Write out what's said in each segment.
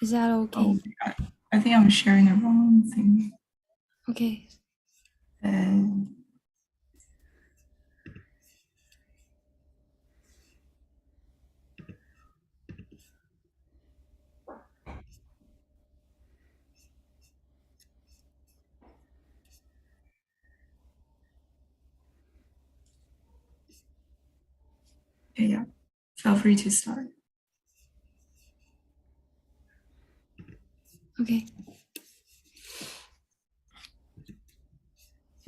Is that okay? Oh, I think I'm sharing the wrong thing. Okay. Uh, yeah, feel free to start. Okay.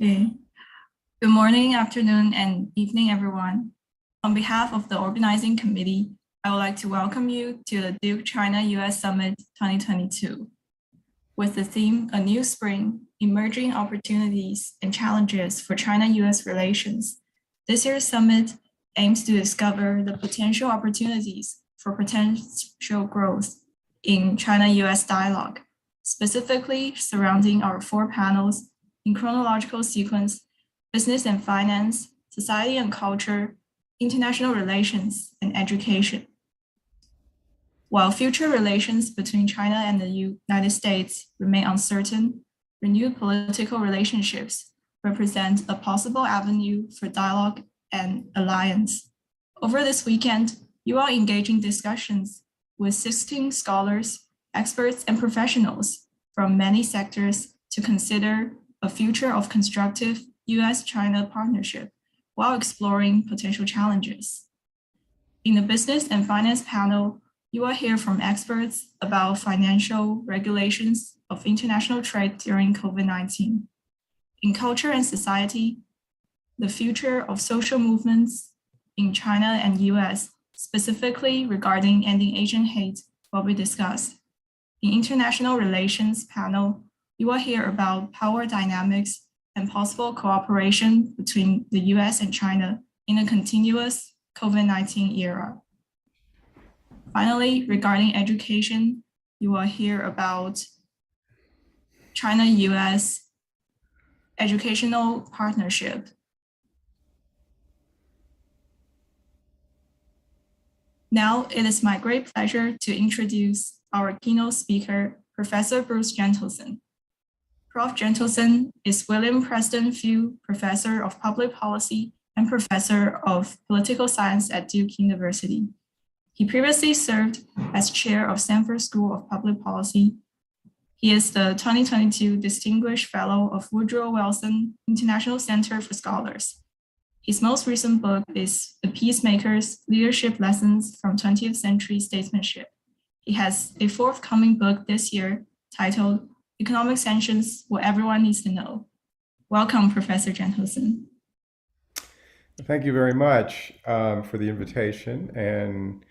Okay. Good morning, afternoon, and evening, everyone. On behalf of the organizing committee, I would like to welcome you to the Duke China-U.S. Summit 2022. With the theme A New Spring, Emerging Opportunities and Challenges for China-U.S. Relations, this year's summit aims to discover the potential opportunities for potential growth in China-U.S. dialogue, specifically surrounding our 4 panels in chronological sequence: business and finance, society and culture, international relations, and education. While future relations between China and the United States remain uncertain, renewed political relationships represent a possible avenue for dialogue and alliance. Over this weekend, you are engaging discussions with 16 scholars, experts, and professionals from many sectors to consider a future of constructive US-China partnership while exploring potential challenges. In the business and finance panel, you will hear from experts about financial regulations of international trade during COVID-19. In culture and society, the future of social movements in China and US, specifically regarding ending Asian hate, will be discussed. In international relations panel, you will hear about power dynamics and possible cooperation between the US and China in a continuous COVID-19 era. Finally, regarding education, you will hear about China-U.S. educational partnership. Now, it is my great pleasure to introduce our keynote speaker, Professor Bruce Gentleson. Prof. Gentleson is William Preston Few Professor of Public Policy and Professor of Political Science at Duke University. He previously served as chair of Stanford School of Public Policy. He is the 2022 Distinguished Fellow of Woodrow Wilson International Center for Scholars. His most recent book is The Peacemakers: Leadership Lessons from 20th Century Statesmanship. He has a forthcoming book this year titled Economic Sanctions: What Everyone Needs to Know. Welcome, Professor Gentleson. Thank you very much for the invitation, and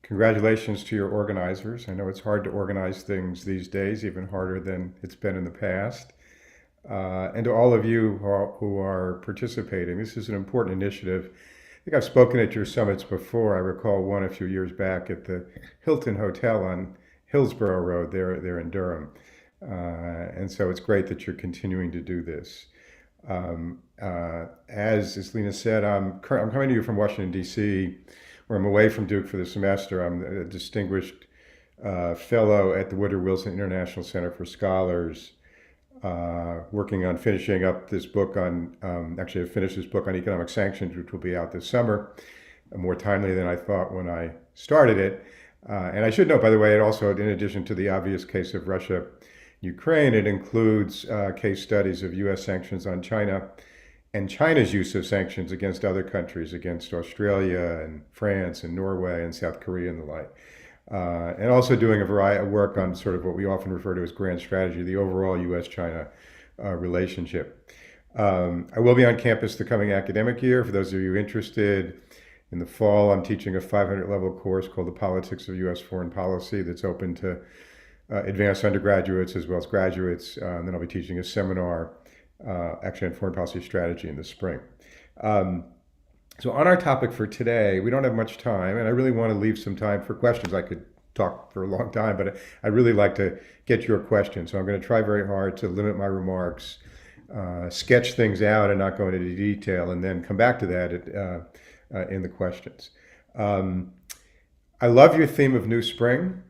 congratulations to your organizers. I know it's hard to organize things these days, even harder than it's been in the past. And to all of you who are participating, this is an important initiative. I think I've spoken at your summits before. I recall one a few years back at the Hilton Hotel on Hillsborough Road there in Durham. And so it's great that you're continuing to do this. As Lena said, I'm coming to you from Washington, D.C., where I'm away from Duke for the semester. I'm a distinguished fellow at the Woodrow Wilson International Center for Scholars, working on finishing up this book on, actually I finished this book on economic sanctions, which will be out this summer, more timely than I thought when I started it. And I should note, by the way, it also, in addition to the obvious case of Russia, Ukraine, it includes case studies of U.S. sanctions on China and China's use of sanctions against other countries, against Australia and France and Norway and South Korea and the like. And also doing a variety of work on sort of what we often refer to as grand strategy, the overall U.S.-China relationship. I will be on campus the coming academic year. For those of you interested, in the fall, I'm teaching a 500-level course called The Politics of U.S. Foreign Policy that's open to advanced undergraduates as well as graduates. And then I'll be teaching a seminar actually on foreign policy strategy in the spring. So on our topic for today, we don't have much time, and I really want to leave some time for questions. I could talk for a long time, but I'd really like to get your questions. So I'm going to try very hard to limit my remarks, sketch things out and not go into detail, and then come back to that in the questions. I love your theme of New Spring.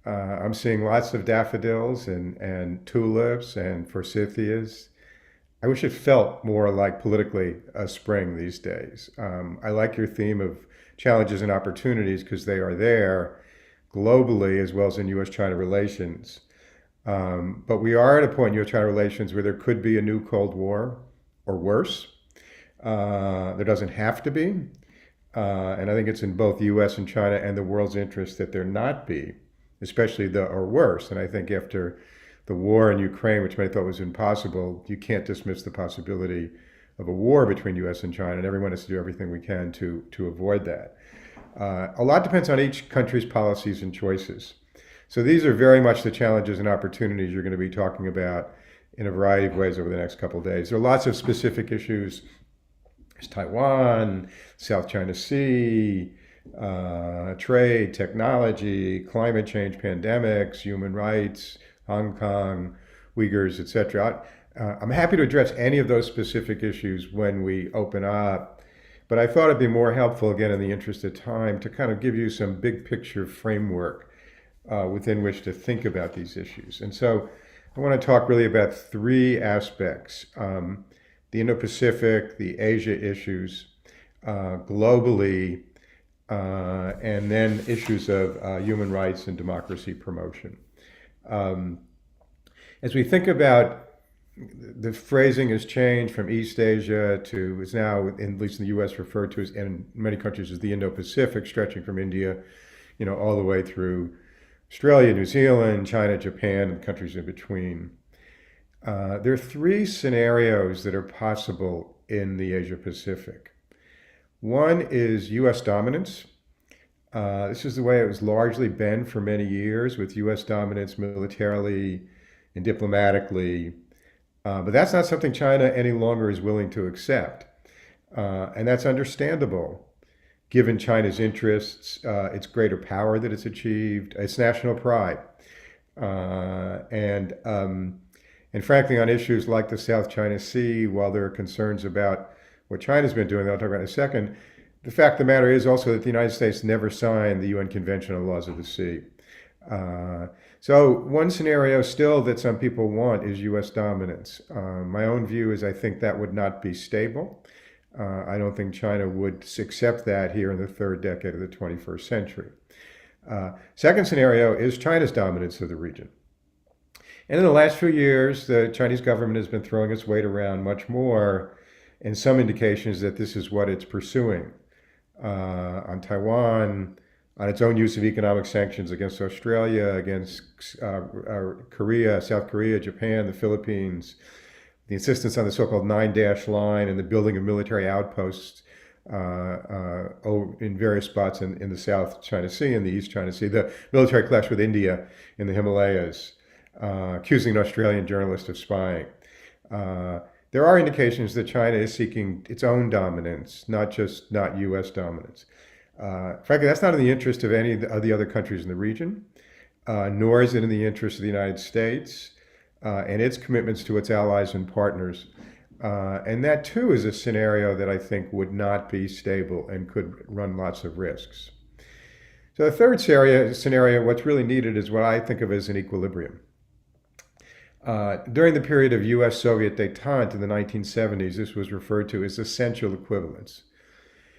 I'm seeing lots of daffodils and tulips and forsythias. I wish it felt more like politically a spring these days. I like your theme of challenges and opportunities because they are there globally as well as in U.S.-China relations. But we are at a point in U.S.-China relations where there could be a new Cold War or worse. There doesn't have to be. And I think it's in both the U.S. and China and the world's interest that there not be, especially the or worse. And I think after the war in Ukraine, which many thought was impossible, you can't dismiss the possibility of a war between U.S. and China, and everyone has to do everything we can to avoid that. A lot depends on each country's policies and choices. So these are very much the challenges and opportunities you're going to be talking about in a variety of ways over the next couple of days. There are lots of specific issues. There's Taiwan, South China Sea, trade, technology, climate change, pandemics, human rights, Hong Kong, Uyghurs, etc. I'm happy to address any of those specific issues when we open up, but I thought it'd be more helpful, again, in the interest of time, to kind of give you some big picture framework within which to think about these issues. And so I want to talk really about three aspects: the Indo-Pacific, the Asia issues, globally, and then issues of human rights and democracy promotion. As we think about, the phrasing has changed from East Asia to is now, at least in the U.S., referred to as, in many countries, as the Indo-Pacific, stretching from India, all the way through Australia, New Zealand, China, Japan, and countries in between. There are three scenarios that are possible in the Asia Pacific. One is U.S. dominance. This is the way it was largely been for many years, with U.S. dominance militarily and diplomatically. But that's not something China any longer is willing to accept. And that's understandable, given China's interests, its greater power that it's achieved, its national pride. And frankly, on issues like the South China Sea, while there are concerns about what China's been doing, that I'll talk about in a second, the fact of the matter is also that the United States never signed the UN Convention on Laws of the Sea. So one scenario still that some people want is U.S. dominance. My own view is I think that would not be stable. I don't think China would accept that here in the third decade of the 21st century. Second scenario is China's dominance of the region. And in the last few years, the Chinese government has been throwing its weight around much more, and some indications that this is what it's pursuing. On Taiwan, on its own use of economic sanctions against Australia, against Korea, South Korea, Japan, the Philippines, the insistence on the so-called 9-dash line and the building of military outposts in various spots in the South China Sea and the East China Sea, the military clash with India in the Himalayas, accusing an Australian journalist of spying. There are indications that China is seeking its own dominance, not U.S. dominance. Frankly, that's not in the interest of any of the other countries in the region, nor is it in the interest of the United States and its commitments to its allies and partners. And that, too, is a scenario that I think would not be stable and could run lots of risks. So the third scenario, what's really needed is what I think of as an equilibrium. During the period of U.S.-Soviet détente in the 1970s, this was referred to as essential equivalence,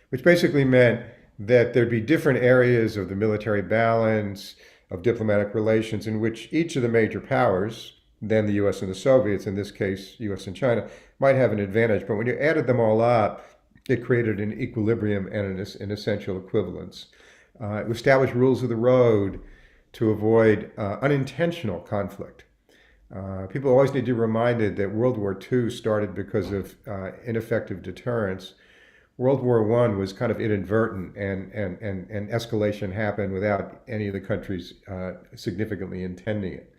which basically meant that there'd be different areas of the military balance, of diplomatic relations, in which each of the major powers, then the U.S. and the Soviets, in this case, U.S. and China, might have an advantage. But when you added them all up, it created an equilibrium and an essential equivalence. It established rules of the road to avoid unintentional conflict. People always need to be reminded that World War II started because of ineffective deterrence. World War I was kind of inadvertent, and escalation happened without any of the countries significantly intending it.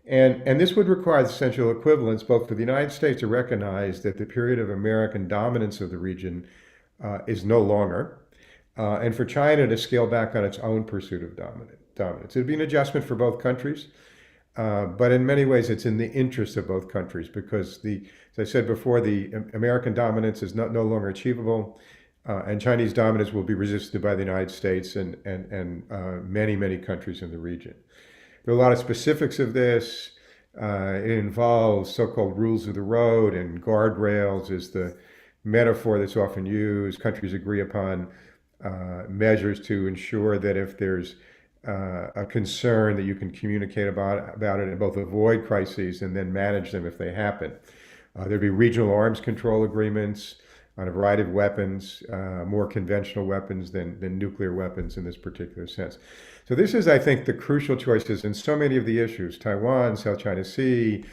And this would require the essential equivalence both for the United States to recognize that the period of American dominance of the region is no longer, and for China to scale back on its own pursuit of dominance. It'd be an adjustment for both countries. But in many ways, it's in the interest of both countries because, as I said before, the American dominance is no longer achievable. and Chinese dominance will be resisted by the United States and many, many countries in the region. There are a lot of specifics of this. It involves so-called rules of the road, and guardrails is the metaphor that's often used. Countries agree upon measures to ensure that if there's a concern, that you can communicate about it and both avoid crises and then manage them if they happen. There'd be regional arms control agreements on a variety of weapons, more conventional weapons than nuclear weapons in this particular sense. So this is, I think, the crucial choices in so many of the issues. Taiwan, South China Sea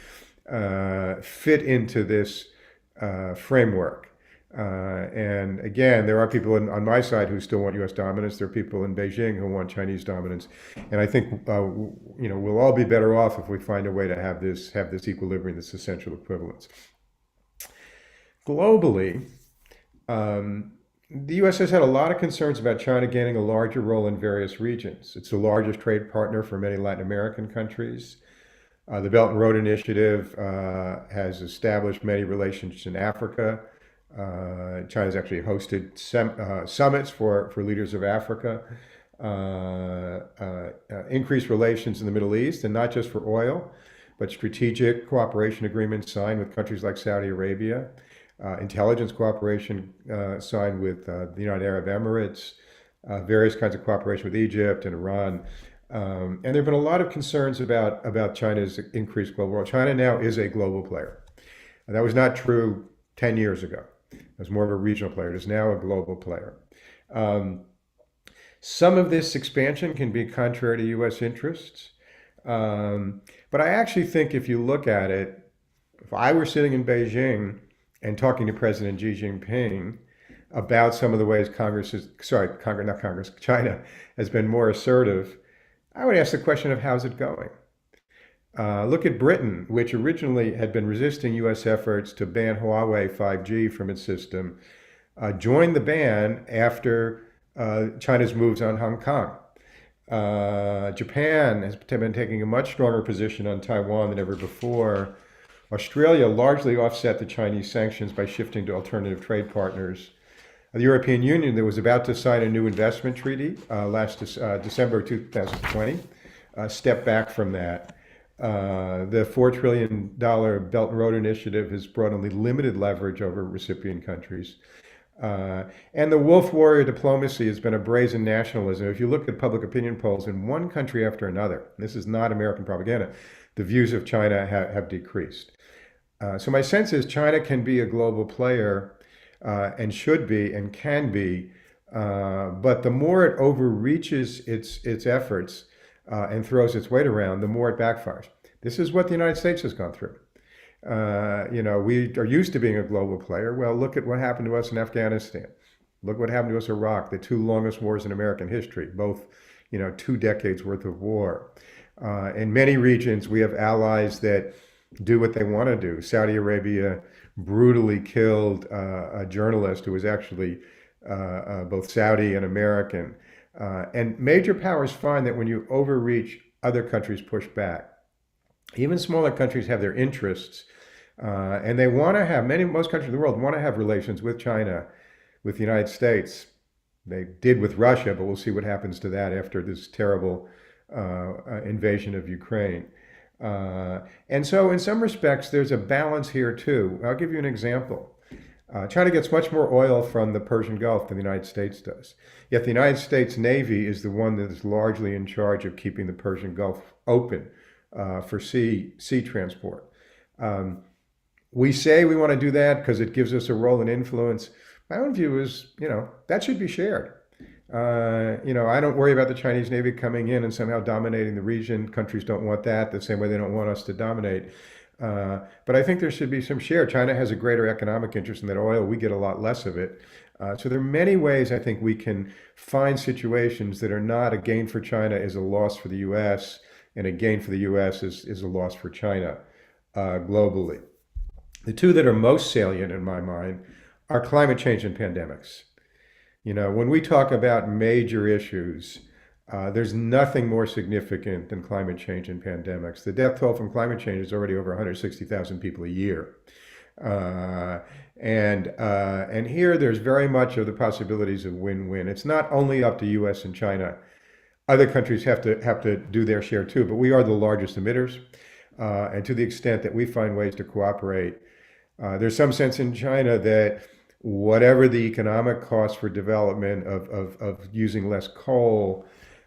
fit into this framework. And again, there are people on my side who still want U.S. dominance. There are people in Beijing who want Chinese dominance. And I think we'll all be better off if we find a way to have this equilibrium, this essential equivalence. Globally, the U.S. has had a lot of concerns about China gaining a larger role in various regions. It's the largest trade partner for many Latin American countries. The Belt and Road Initiative has established many relations in Africa. China's actually hosted summits for leaders of Africa. Increased relations in the Middle East, and not just for oil, but strategic cooperation agreements signed with countries like Saudi Arabia. Intelligence cooperation signed with the United Arab Emirates, various kinds of cooperation with Egypt and Iran. And there have been a lot of concerns about China's increased global role. China now is a global player. And that was not true 10 years ago. It was more of a regional player. It is now a global player. Some of this expansion can be contrary to U.S. interests. But I actually think if you look at it, if I were sitting in Beijing and talking to President Xi Jinping about some of the ways China has been more assertive, I would ask the question of how's it going? Look at Britain, which originally had been resisting U.S. efforts to ban Huawei 5G from its system, joined the ban after China's moves on Hong Kong. Japan has been taking a much stronger position on Taiwan than ever before. Australia largely offset the Chinese sanctions by shifting to alternative trade partners. The European Union, that was about to sign a new investment treaty last December 2020, stepped back from that. The $4 trillion Belt and Road Initiative has brought only limited leverage over recipient countries. And the wolf warrior diplomacy has been a brazen nationalism. If you look at public opinion polls in one country after another, this is not American propaganda, the views of China have decreased. So my sense is China can be a global player and should be and can be, but the more it overreaches its efforts and throws its weight around, the more it backfires. This is what the United States has gone through. We are used to being a global player. Well, look at what happened to us in Afghanistan. Look what happened to us in Iraq, the two longest wars in American history, both 2 decades worth of war. In many regions, we have allies that do what they want to do. Saudi Arabia brutally killed a journalist who was actually both Saudi and American. And major powers find that when you overreach, other countries push back. Even smaller countries have their interests, and they want to have, most countries in the world want to have relations with China, with the United States. They did with Russia, but we'll see what happens to that after this terrible invasion of Ukraine. And so in some respects, there's a balance here too. I'll give you an example. China gets much more oil from the Persian Gulf than the United States does. Yet the United States Navy is the one that is largely in charge of keeping the Persian Gulf open for sea transport. We say we want to do that because it gives us a role and influence. My own view is, that should be shared. I don't worry about the Chinese Navy coming in and somehow dominating the region. Countries don't want that the same way they don't want us to dominate. But I think there should be some share. China has a greater economic interest in that oil. We get a lot less of it. So there are many ways I think we can find situations that are not a gain for China is a loss for the U.S. and a gain for the U.S. is a loss for China globally. The two that are most salient in my mind are climate change and pandemics. When we talk about major issues, there's nothing more significant than climate change and pandemics. The death toll from climate change is already over 160,000 people a year. Uh, and here there's very much of the possibilities of win-win. It's not only up to U.S. and China. Other countries have to do their share too, but we are the largest emitters. And to the extent that we find ways to cooperate, there's some sense in China that whatever the economic costs for development of using less coal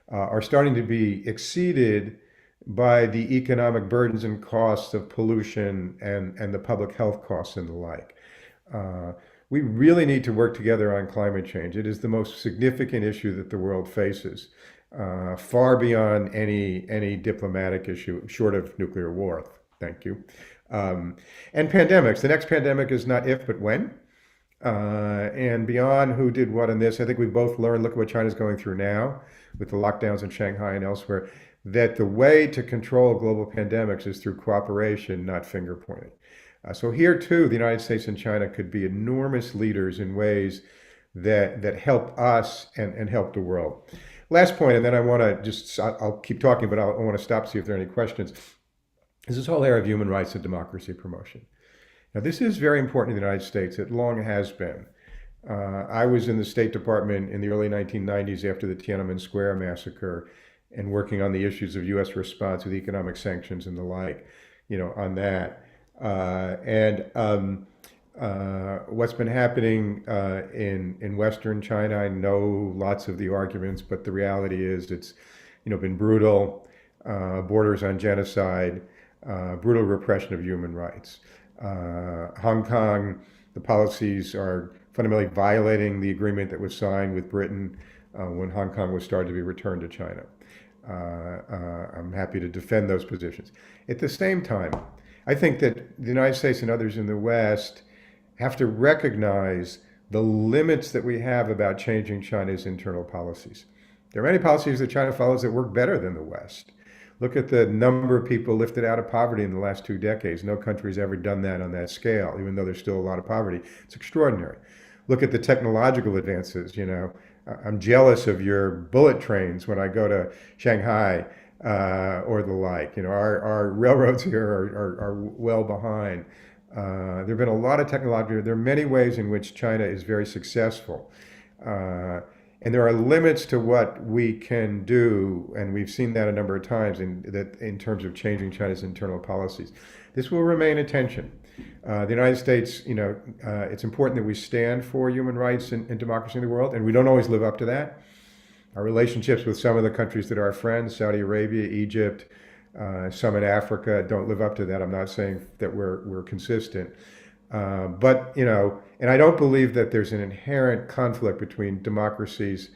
are starting to be exceeded by the economic burdens and costs of pollution and the public health costs and the like. Uh, we really need to work together on climate change. It is the most significant issue that the world faces, far beyond any diplomatic issue, short of nuclear war. Thank you. Um, and pandemics. The next pandemic is not if, but when. And beyond who did what in this, I think we've both learned, look at what China's going through now with the lockdowns in Shanghai and elsewhere, that the way to control global pandemics is through cooperation, not finger pointing. So here too, the United States and China could be enormous leaders in ways that help us and help the world. Last point, and then I want to I'll keep talking, but I want to stop, see if there are any questions, is this whole area of human rights and democracy promotion. Now, this is very important in the United States. It long has been. I was in the State Department in the early 1990s after the Tiananmen Square massacre and working on the issues of U.S. response with economic sanctions and the like, on that. What's been happening in Western China, I know lots of the arguments, but the reality is it's, been brutal, borders on genocide, brutal repression of human rights. Hong Kong, the policies are fundamentally violating the agreement that was signed with Britain when Hong Kong was started to be returned to China. I'm happy to defend those positions. At the same time, I think that the United States and others in the West have to recognize the limits that we have about changing China's internal policies. There are many policies that China follows that work better than the West. Look at the number of people lifted out of poverty in the last 2 decades. No country's ever done that on that scale, even though there's still a lot of poverty. It's extraordinary. Look at the technological advances. I'm jealous of your bullet trains when I go to Shanghai or the like. Our railroads here are well behind. There have been a lot of technology. There are many ways in which China is very successful. And there are limits to what we can do, and we've seen that a number of times in terms of changing China's internal policies. This will remain a tension. The United States, it's important that we stand for human rights and democracy in the world, and we don't always live up to that. Our relationships with some of the countries that are our friends, Saudi Arabia, Egypt, some in Africa, don't live up to that. I'm not saying that we're consistent. But and I don't believe that there's an inherent conflict between democracies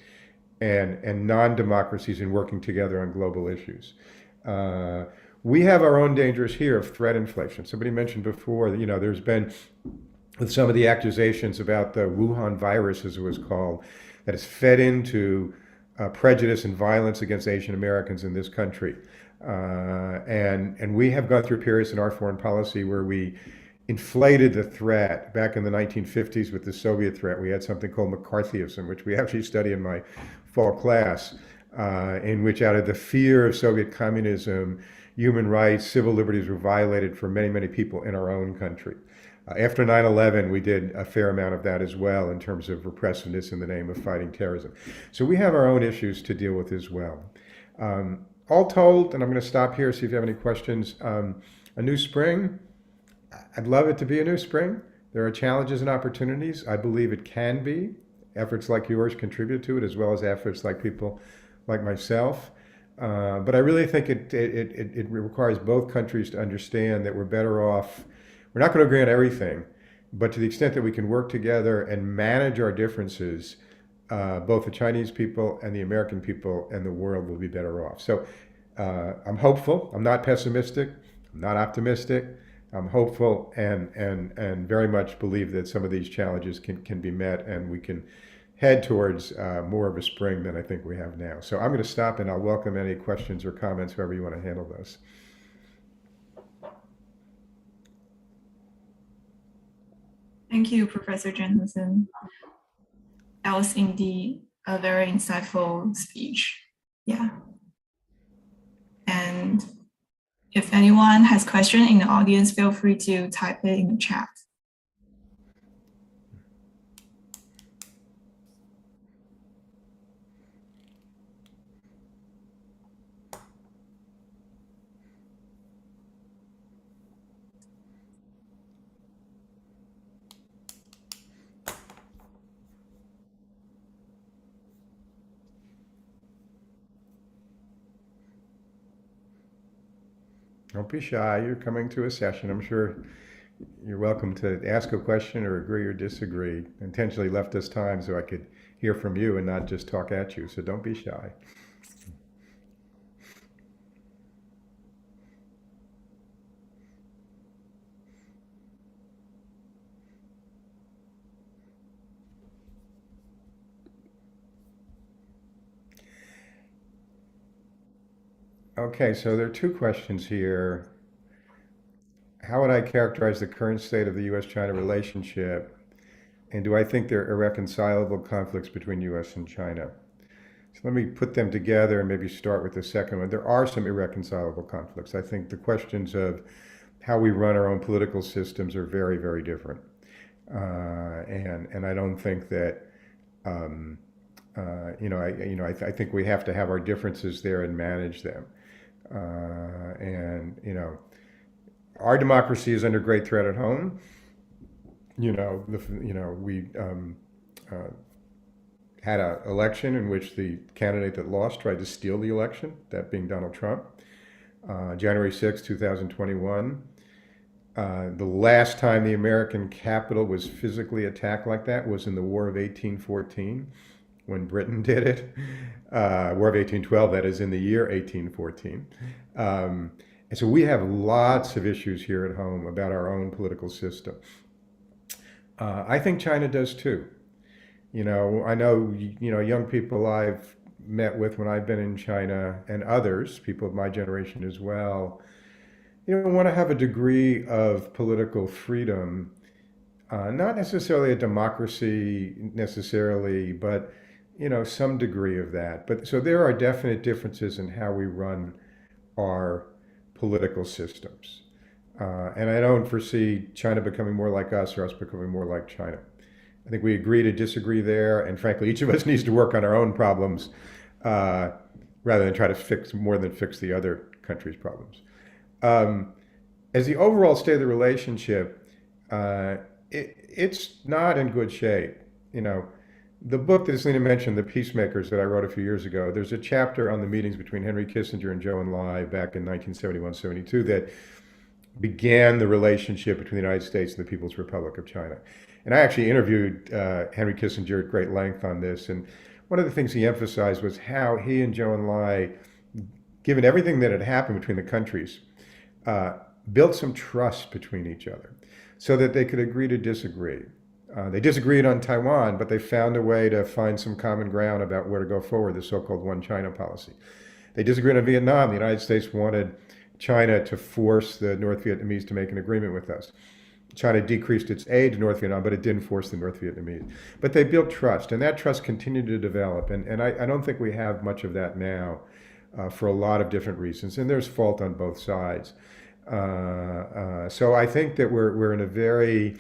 and non-democracies in working together on global issues. We have our own dangers here of threat inflation. Somebody mentioned before that, there's been, with some of the accusations about the Wuhan virus, as it was called, that has fed into prejudice and violence against Asian Americans in this country. And we have gone through periods in our foreign policy where we inflated the threat. Back in the 1950s with the Soviet threat, we had something called McCarthyism, which we actually study in my fall class, in which out of the fear of Soviet communism, human rights, civil liberties were violated for many, many people in our own country. After 9/11, we did a fair amount of that as well in terms of repressiveness in the name of fighting terrorism. So we have our own issues to deal with as well. All told, and I'm going to stop here, see if you have any questions. A new spring, I'd love it to be a new spring. There are challenges and opportunities. I believe it can be. Efforts like yours contribute to it, as well as efforts like people like myself. But I really think it requires both countries to understand that we're better off. We're not going to agree on everything, but to the extent that we can work together and manage our differences, both the Chinese people and the American people and the world will be better off. So I'm hopeful. I'm not pessimistic. I'm not optimistic. I'm hopeful and very much believe that some of these challenges can be met and we can head towards more of a spring than I think we have now. So I'm going to stop and I'll welcome any questions or comments, however you want to handle those. Thank you, Professor Jensen. That was indeed a very insightful speech. Yeah. And if anyone has questions in the audience, feel free to type it in the chat. Don't be shy. You're coming to a session. I'm sure you're welcome to ask a question or agree or disagree. Intentionally left this time so I could hear from you and not just talk at you. So don't be shy. Okay, so there are two questions here. How would I characterize the current state of the US China relationship? And do I think there are irreconcilable conflicts between US and China? So let me put them together and maybe start with the second one. There are some irreconcilable conflicts. I think the questions of how we run our own political systems are very, very different. And I don't think that um, I think we have to have our differences there and manage them. And our democracy is under great threat at home. We uh, had an election in which the candidate that lost tried to steal the election, that being Donald Trump, January 6, 2021. The last time the American capital was physically attacked like that was in the War of 1814 when Britain did it. War of 1812, that is in the year 1814. And so we have lots of issues here at home about our own political system. I think China does too. I know, young people I've met with when I've been in China and others, people of my generation as well, want to have a degree of political freedom, not necessarily a democracy necessarily, but, some degree of that. But so there are definite differences in how we run our political systems. And I don't foresee China becoming more like us or us becoming more like China. I think we agree to disagree there, and frankly, each of us needs to work on our own problems uh, rather than try to fix the other country's problems. Um, as the overall state of the relationship, it's not in good shape. You know, the book that Selena mentioned, The Peacemakers, that I wrote a few years ago, there's a chapter on the meetings between Henry Kissinger and Zhou Enlai back in 1971-72 that began the relationship between the United States and the People's Republic of China. And I actually interviewed Henry Kissinger at great length on this. And one of the things he emphasized was how he and Zhou Enlai, given everything that had happened between the countries, uh, built some trust between each other so that they could agree to disagree. They disagreed on Taiwan, but they found a way to find some common ground about where to go forward, the so-called One China policy. They disagreed on Vietnam. The United States wanted China to force the North Vietnamese to make an agreement with us. China decreased its aid to North Vietnam, but it didn't force the North Vietnamese. But they built trust, and that trust continued to develop. And I don't think we have much of that now for a lot of different reasons, and there's fault on both sides. So I think that we're in a very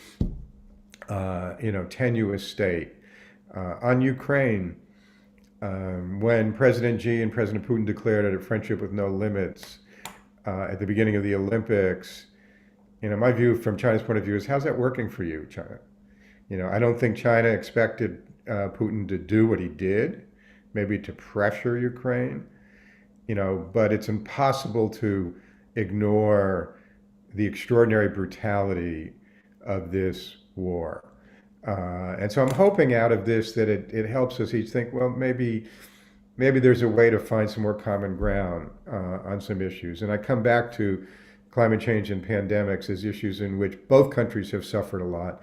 tenuous state. On Ukraine, when President Xi and President Putin declared a friendship with no limits at the beginning of the Olympics, my view from China's point of view is, how's that working for you, China? I don't think China expected Putin to do what he did, maybe to pressure Ukraine, but it's impossible to ignore the extraordinary brutality of this war. And so I'm hoping out of this that it helps us each think, well, maybe there's a way to find some more common ground on some issues. And I come back to climate change and pandemics as issues in which both countries have suffered a lot.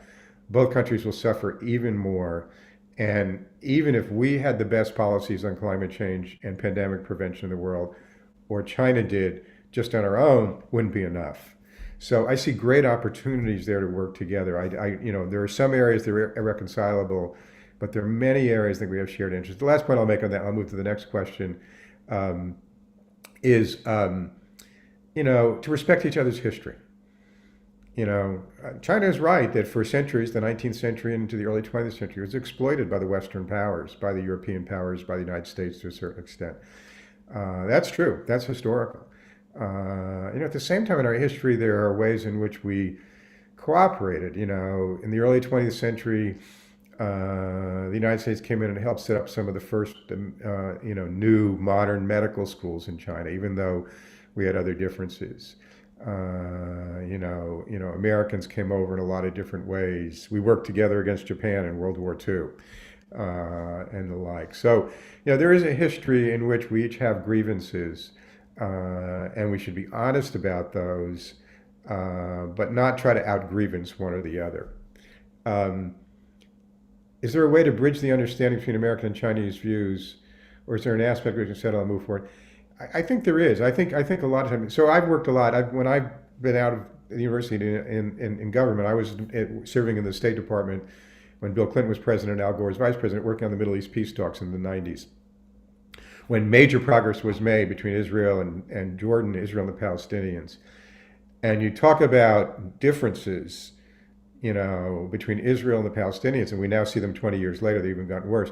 Both countries will suffer even more. And even if we had the best policies on climate change and pandemic prevention in the world, or China did just on our own, wouldn't be enough. So I see great opportunities there to work together. There are some areas that are irreconcilable, but there are many areas that we have shared interests. The last point I'll make on that, I'll move to the next question, is to respect each other's history. China is right that for centuries, the 19th century into the early 20th century, it was exploited by the Western powers, by the European powers, by the United States to a certain extent. That's true. That's historical. At the same time in our history, there are ways in which we cooperated. In the early 20th century, the United States came in and helped set up some of the first, new modern medical schools in China, even though we had other differences. Americans came over in a lot of different ways. We worked together against Japan in World War II, and the like. So, there is a history in which we each have grievances, and we should be honest about those, but not try to out-grievance one or the other. Um, is there a way to bridge the understanding between American and Chinese views, or is there an aspect we can settle and move forward? I think there is. I think a lot of times. So I've worked a lot. When I've been out of the university in government, I was serving in the State Department when Bill Clinton was president and Al Gore was vice president, working on the Middle East peace talks in the 90s. When major progress was made between Israel and Jordan, Israel and the Palestinians. And you talk about differences, between Israel and the Palestinians, and we now see them 20 years later, they've even gotten worse.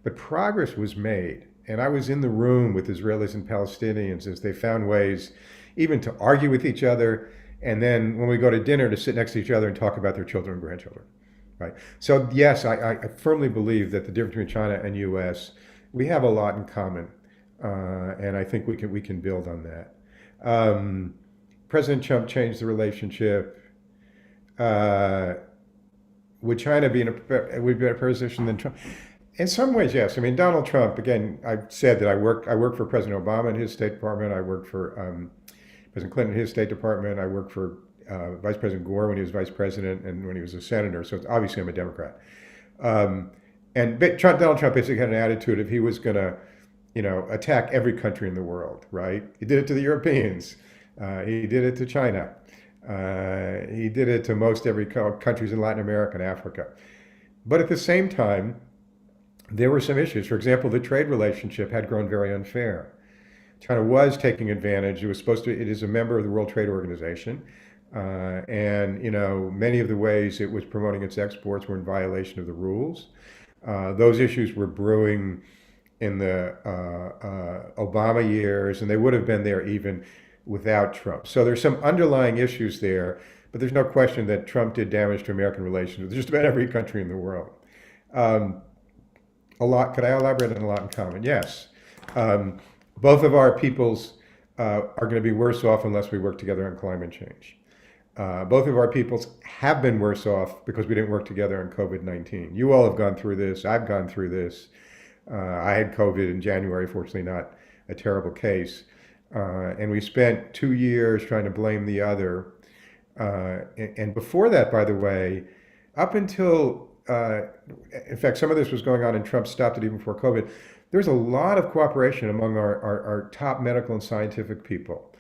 But progress was made. And I was in the room with Israelis and Palestinians as they found ways even to argue with each other. And then when we go to dinner, to sit next to each other and talk about their children and grandchildren. Right. So yes, I firmly believe that the difference between China and U.S., we have a lot in common. And I think we can build on that. President Trump changed the relationship. Would China be in a better position than Trump? In some ways, yes. I mean, Donald Trump. Again, I've said that I worked for President Obama in his State Department. I worked for President Clinton in his State Department. I worked for Vice President Gore when he was vice president and when he was a senator. So obviously, I'm a Democrat. And Donald Trump basically had an attitude of he was going to, attack every country in the world. Right? He did it to the Europeans. He did it to China. He did it to most every countries in Latin America and Africa. But at the same time, there were some issues. For example, the trade relationship had grown very unfair. China was taking advantage. It is a member of the World Trade Organization. And many of the ways it was promoting its exports were in violation of the rules. Those issues were brewing in the Obama years, and they would have been there even without Trump. So there's some underlying issues there, but there's no question that Trump did damage to American relations with just about every country in the world. Could I elaborate on a lot in common? Yes. Both of our peoples are going to be worse off unless we work together on climate change. Both of our peoples have been worse off because we didn't work together on COVID-19. You all have gone through this. I've gone through this. I had COVID in January, fortunately not a terrible case. And we spent 2 years trying to blame the other. And before that, by the way, up until, in fact, some of this was going on and Trump stopped it even before COVID, there's a lot of cooperation among our top medical and scientific people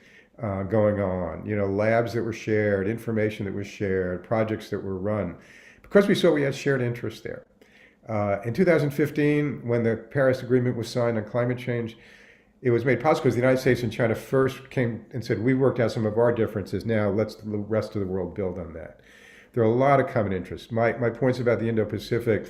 going on. Labs that were shared, information that was shared, projects that were run, because we saw we had shared interests there. In 2015, when the Paris Agreement was signed on climate change, it was made possible because the United States and China first came and said, we worked out some of our differences, now let's the rest of the world build on that. There are a lot of common interests. My points about the Indo-Pacific,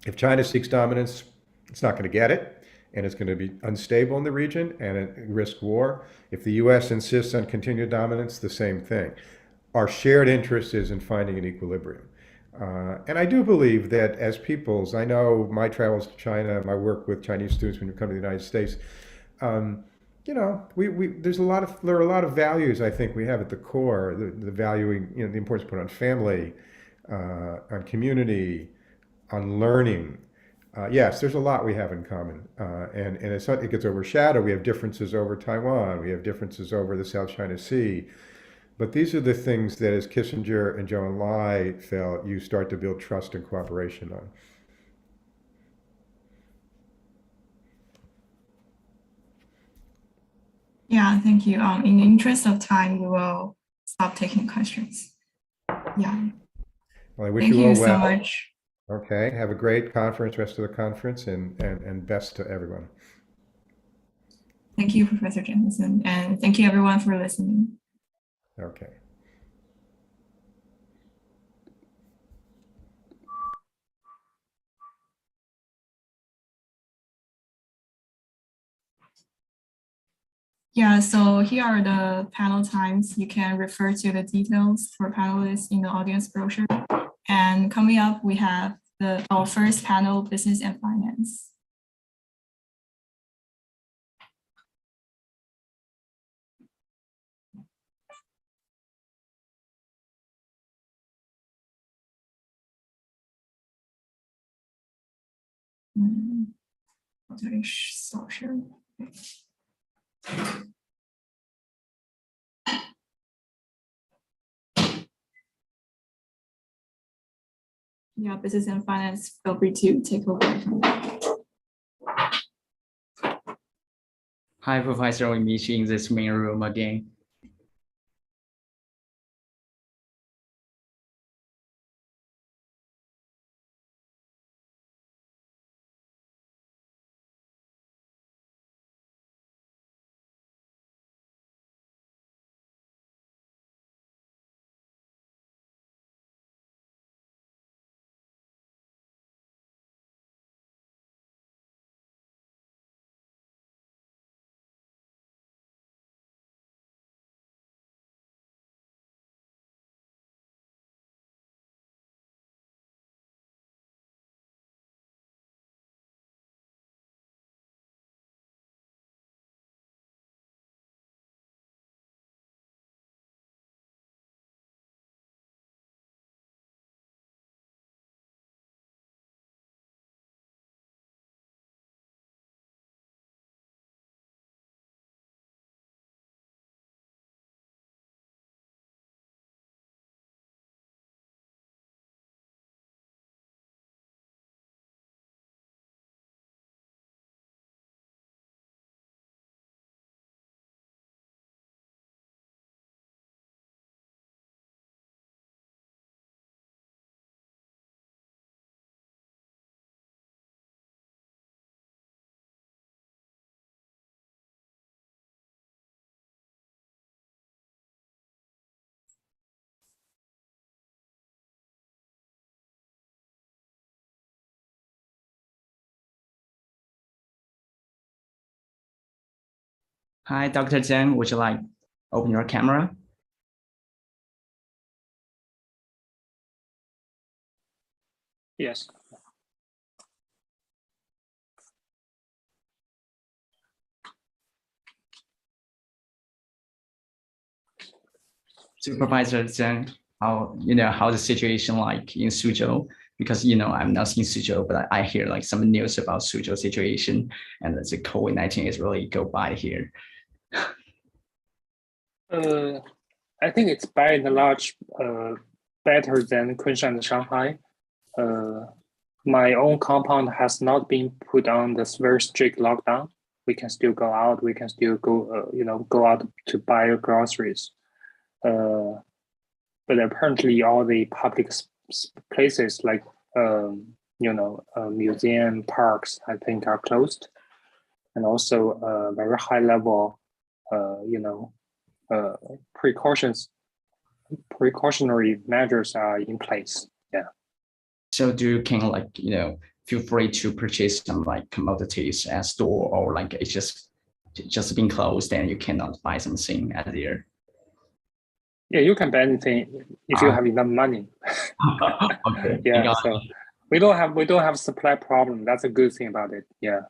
if China seeks dominance, it's not going to get it, and it's going to be unstable in the region and it risk war. If the U.S. insists on continued dominance, the same thing. Our shared interest is in finding an equilibrium. And I do believe that as peoples, I know my travels to China, my work with Chinese students when you come to the United States, there are a lot of values I think we have at the core. The valuing, the importance put on family, on community, on learning. Yes, there's a lot we have in common, and it gets overshadowed. We have differences over Taiwan. We have differences over the South China Sea. But these are the things that, as Kissinger and Zhou Enlai felt, you start to build trust and cooperation on. Yeah, thank you. In the interest of time, we will stop taking questions. Yeah. Well, I wish Thank you all you so well. much. Okay, have a great conference, rest of the conference, and best to everyone. Thank you, Professor Jensen, and thank you everyone for listening. Okay. Yeah, so here are the panel times. You can refer to the details for panelists in the audience brochure. And coming up, we have our first panel, Business and Finance. 我这里扫 share。Yeah, business and finance, feel free to take over. Hi, Professor. We meet you in this main room again. Hi, Dr. Zheng. Would you like open your camera? Yes. Supervisor Zheng, how the situation like in Suzhou? Because I'm not in Suzhou, but I hear like some news about Suzhou situation, and the COVID-19 is really go by here. I think it's by and large better than Kunshan and Shanghai. My own compound has not been put on this very strict lockdown. We can still go out. We can still go, go out to buy groceries. But apparently, all the public places like museum, parks, I think are closed, and also very high level, precautionary measures are in place. Yeah. So do you can feel free to purchase some like commodities at store, or like it's just been closed and you cannot buy something at there? Yeah, you can buy anything if you have enough money. Okay. Yeah, so we don't have supply problem. That's a good thing about it. Yeah.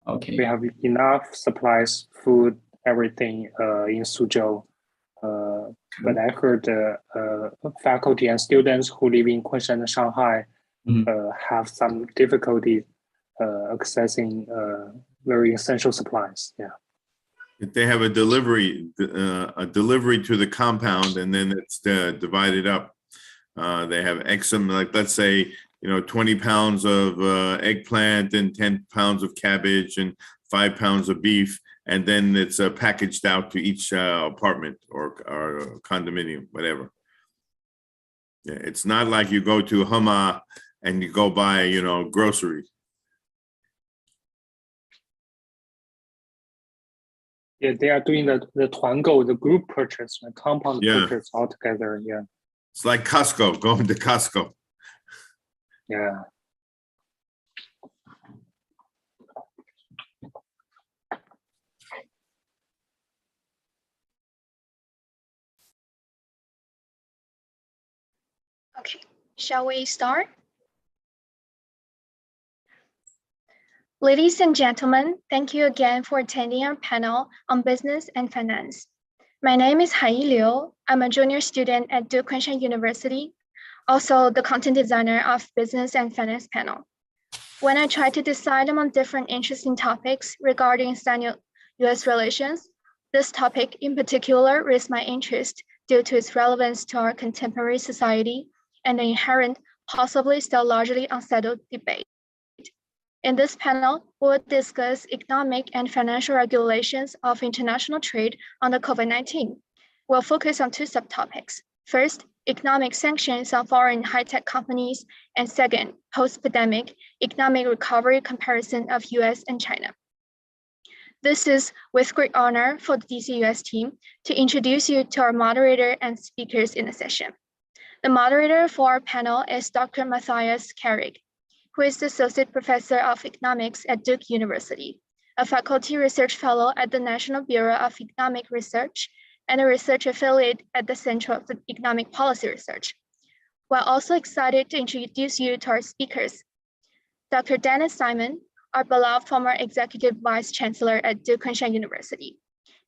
Okay. We have enough supplies, food, everything in Suzhou. But I heard faculty and students who live in Kunshan and Shanghai have some difficulty accessing very essential supplies. Yeah. If they have a delivery to the compound, and then it's divided up. They have X, like let's say 20 pounds of eggplant and 10 pounds of cabbage and 5 pounds of beef, and then it's packaged out to each apartment or condominium, whatever. Yeah, it's not like you go to Huma and you go buy groceries. Yeah, they are doing the Tuangou, the group purchase, the compound purchase all together. Yeah. It's like Costco, going to Costco. Yeah. Okay, shall we start? Ladies and gentlemen, thank you again for attending our panel on business and finance. My name is Haiyi Liu. I'm a junior student at Duke Kunshan University, also the content designer of business and finance panel. When I tried to decide among different interesting topics regarding Sino-U.S. relations, this topic in particular raised my interest due to its relevance to our contemporary society and the inherent, possibly still largely unsettled debate. In this panel, we'll discuss economic and financial regulations of international trade under COVID-19. We'll focus on two subtopics. First, economic sanctions on foreign high-tech companies, and second, post-pandemic economic recovery comparison of US and China. This is with great honor for the DC-US team to introduce you to our moderator and speakers in the session. The moderator for our panel is Dr. Matthias Carrig, who is the Associate Professor of Economics at Duke University, a Faculty Research Fellow at the National Bureau of Economic Research, and a research affiliate at the Center of Economic Policy Research. We're also excited to introduce you to our speakers. Dr. Dennis Simon, our beloved former Executive Vice Chancellor at Duke University.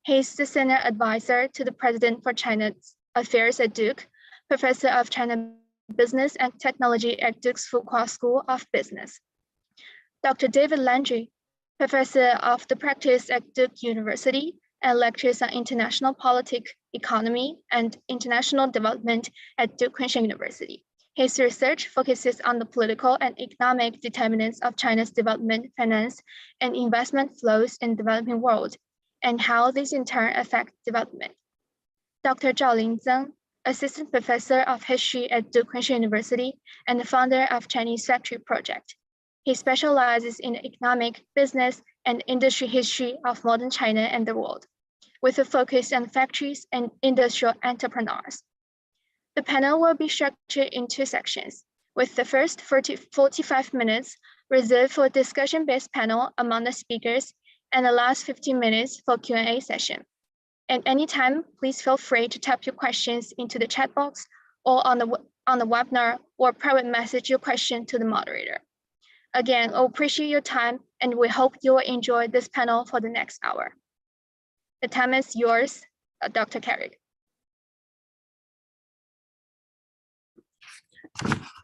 He is the Senior Advisor to the President for China's Affairs at Duke, Professor of China Business and Technology at Duke's Fuqua School of Business. Dr. David Landry, Professor of the Practice at Duke University and lectures on international politics, economy, and international development at Duke University. His research focuses on the political and economic determinants of China's development, finance, and investment flows in the developing world, and how these in turn affect development. Dr. Zhaolin Zheng, Assistant Professor of History at Duke University and the founder of Chinese Factory Project. He specializes in economic, business, and industry history of modern China and the world, with a focus on factories and industrial entrepreneurs. The panel will be structured in two sections, with the first 45 minutes reserved for a discussion-based panel among the speakers and the last 15 minutes for Q&A session. At any time, please feel free to type your questions into the chat box or on the webinar, or private message your question to the moderator. Again, I appreciate your time, and we hope you will enjoy this panel for the next hour. The time is yours, Dr. Carrig.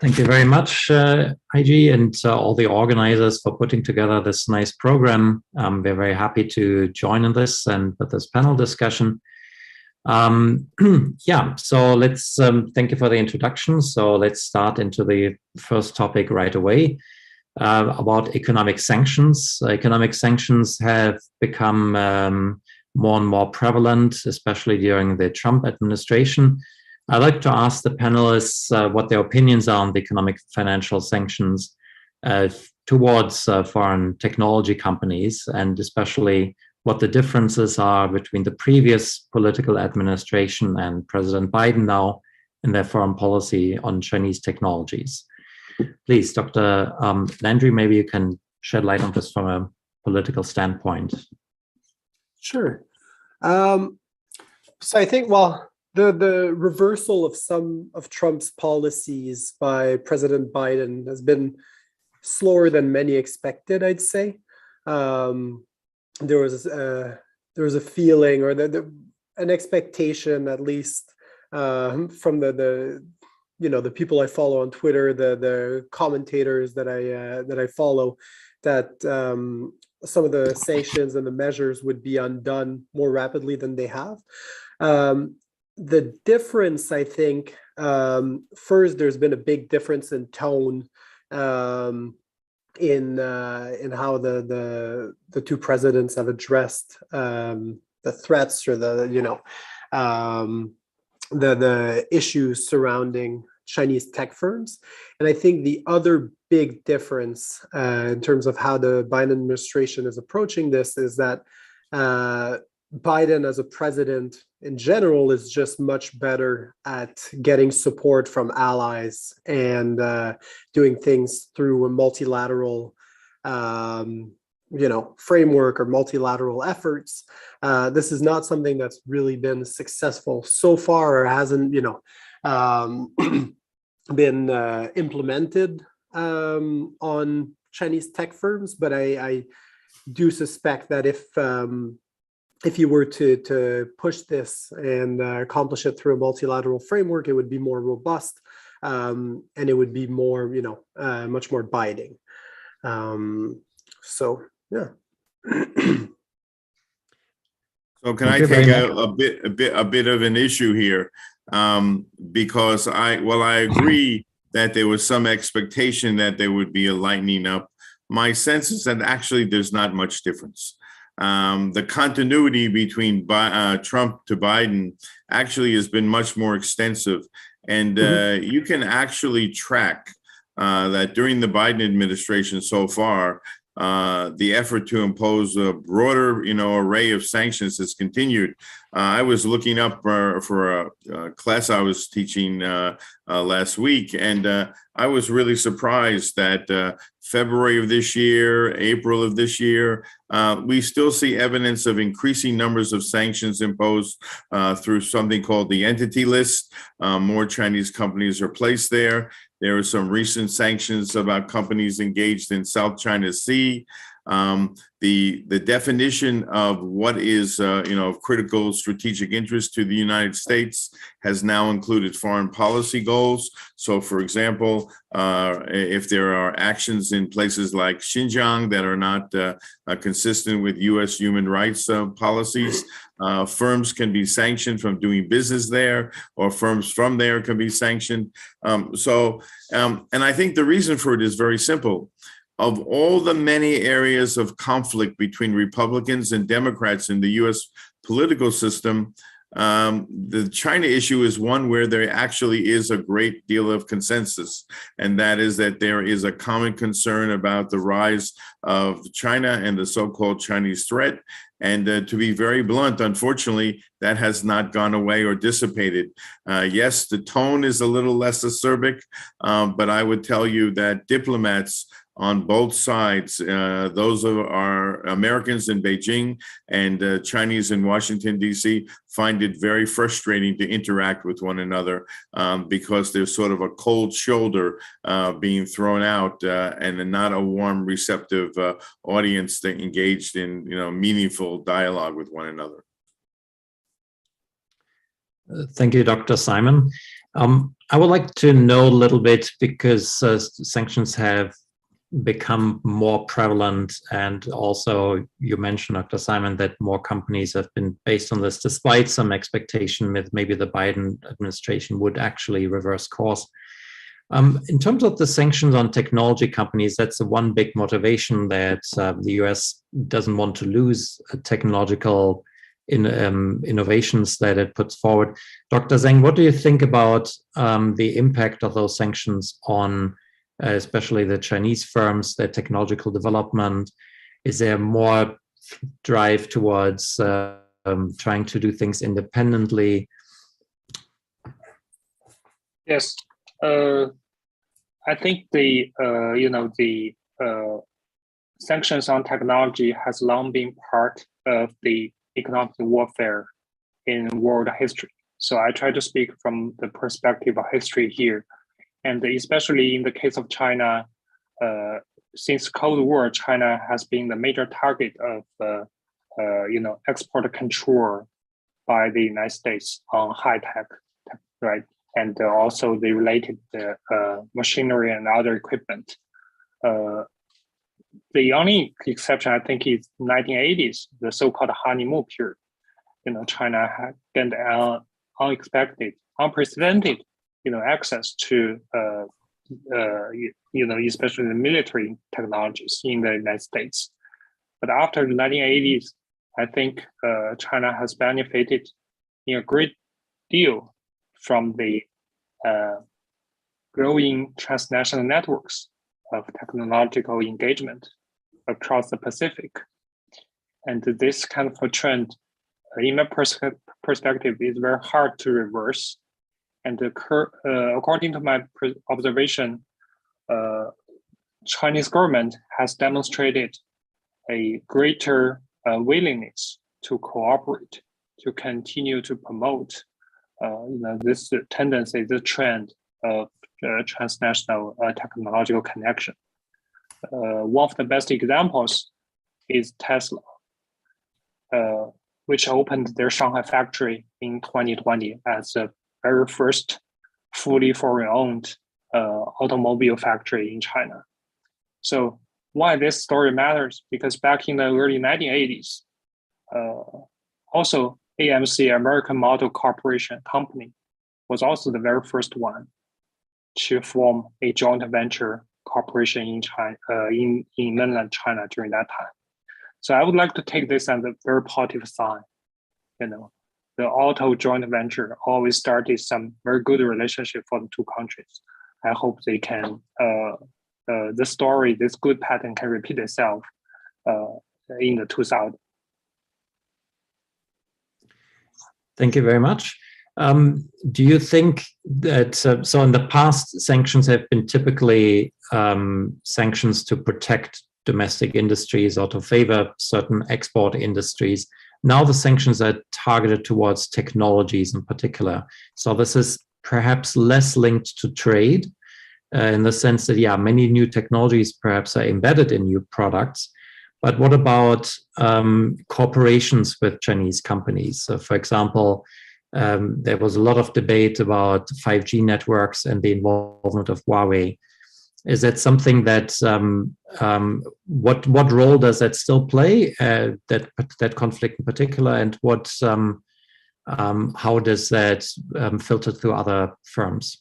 Thank you very much, IG, and all the organizers for putting together this nice program. We're very happy to join in this and with this panel discussion. Yeah, so let's thank you for the introduction. So let's start into the first topic right away about economic sanctions. Economic sanctions have become more and more prevalent, especially during the Trump administration. I'd like to ask the panelists what their opinions are on the economic financial sanctions towards foreign technology companies, and especially what the differences are between the previous political administration and President Biden now in their foreign policy on Chinese technologies. Please, Dr. Landry, maybe you can shed light on this from a political standpoint. Sure. So I think, well, the reversal of some of Trump's policies by President Biden has been slower than many expected, I'd say. There was a feeling, or an expectation, at least from the people I follow on Twitter, the commentators that I follow, that some of the sanctions and the measures would be undone more rapidly than they have. The difference, I think, first, there's been a big difference in tone in how the two presidents have addressed the threats, or the issues surrounding Chinese tech firms. And I think the other big difference in terms of how the Biden administration is approaching this is that Biden as a president in general is just much better at getting support from allies and doing things through a multilateral framework or multilateral efforts. This is not something that's really been successful so far, or hasn't been implemented on Chinese tech firms. But I do suspect that if you were to push this and accomplish it through a multilateral framework, it would be more robust, and it would be more, much more binding. So yeah. So can I Thank you take very a bit of an issue here? Because I agree that there was some expectation that there would be a lightening up. My sense is that actually there's not much difference. The continuity between Trump to Biden actually has been much more extensive. And you can actually track that during the Biden administration so far, the effort to impose a broader, array of sanctions has continued. I was looking up for a class I was teaching last week, and I was really surprised that February of this year, April of this year, we still see evidence of increasing numbers of sanctions imposed through something called the Entity List. More Chinese companies are placed there. There are some recent sanctions about companies engaged in South China Sea. The definition of what is, of critical strategic interest to the United States has now included foreign policy goals. So, for example, if there are actions in places like Xinjiang that are not consistent with U.S. human rights policies, firms can be sanctioned from doing business there, or firms from there can be sanctioned. And I think the reason for it is very simple. Of all the many areas of conflict between Republicans and Democrats in the U.S. political system, the China issue is one where there actually is a great deal of consensus, and that is that there is a common concern about the rise of China and the so-called Chinese threat. And to be very blunt, unfortunately, that has not gone away or dissipated. Yes, the tone is a little less acerbic, but I would tell you that diplomats on both sides, those are Americans in Beijing and Chinese in Washington, D.C., find it very frustrating to interact with one another because there's sort of a cold shoulder being thrown out and not a warm, receptive audience that engaged in meaningful dialogue with one another. Thank you, Dr. Simon. I would like to know a little bit, because sanctions have become more prevalent, and also you mentioned, Dr. Simon, that more companies have been based on this, despite some expectation that maybe the Biden administration would actually reverse course. In terms of the sanctions on technology companies, that's the one big motivation that the US doesn't want to lose technological innovations that it puts forward. Dr. Zheng, what do you think about the impact of those sanctions on especially the Chinese firms, their technological development? Is there more drive towards trying to do things independently? Yes, I think the sanctions on technology has long been part of the economic warfare in world history. So I try to speak from the perspective of history here. And especially in the case of China, since Cold War, China has been the major target of, export control by the United States on high tech, right? And also the related machinery and other equipment. The only exception, I think, is 1980s, the so-called honeymoon period. China had gained unexpected, unprecedented access to, especially the military technologies in the United States. But after the 1980s, I think China has benefited in a great deal from the growing transnational networks of technological engagement across the Pacific. And this kind of a trend, in my perspective, is very hard to reverse. And according to my observation, Chinese government has demonstrated a greater willingness to cooperate, to continue to promote this tendency, the trend of transnational technological connection. One of the best examples is Tesla, which opened their Shanghai factory in 2020 as the very first fully foreign-owned automobile factory in China. So why this story matters, because back in the early 1980s, also AMC, American Model Corporation Company, was also the very first one to form a joint venture corporation in China, in mainland China during that time. So I would like to take this as a very positive sign. You know, the auto joint venture always started some very good relationship for the two countries. I hope they can, the story, this good pattern can repeat itself in the 2000s. Thank you very much. Do you think that, so in the past, sanctions have been typically sanctions to protect domestic industries or to favor certain export industries? Now the sanctions are targeted towards technologies in particular. So this is perhaps less linked to trade in the sense that, yeah, many new technologies perhaps are embedded in new products. But what about cooperations with Chinese companies? So for example, there was a lot of debate about 5G networks and the involvement of Huawei. Is that something that, what role does that still play, that conflict in particular, and what, how does that filter through other firms?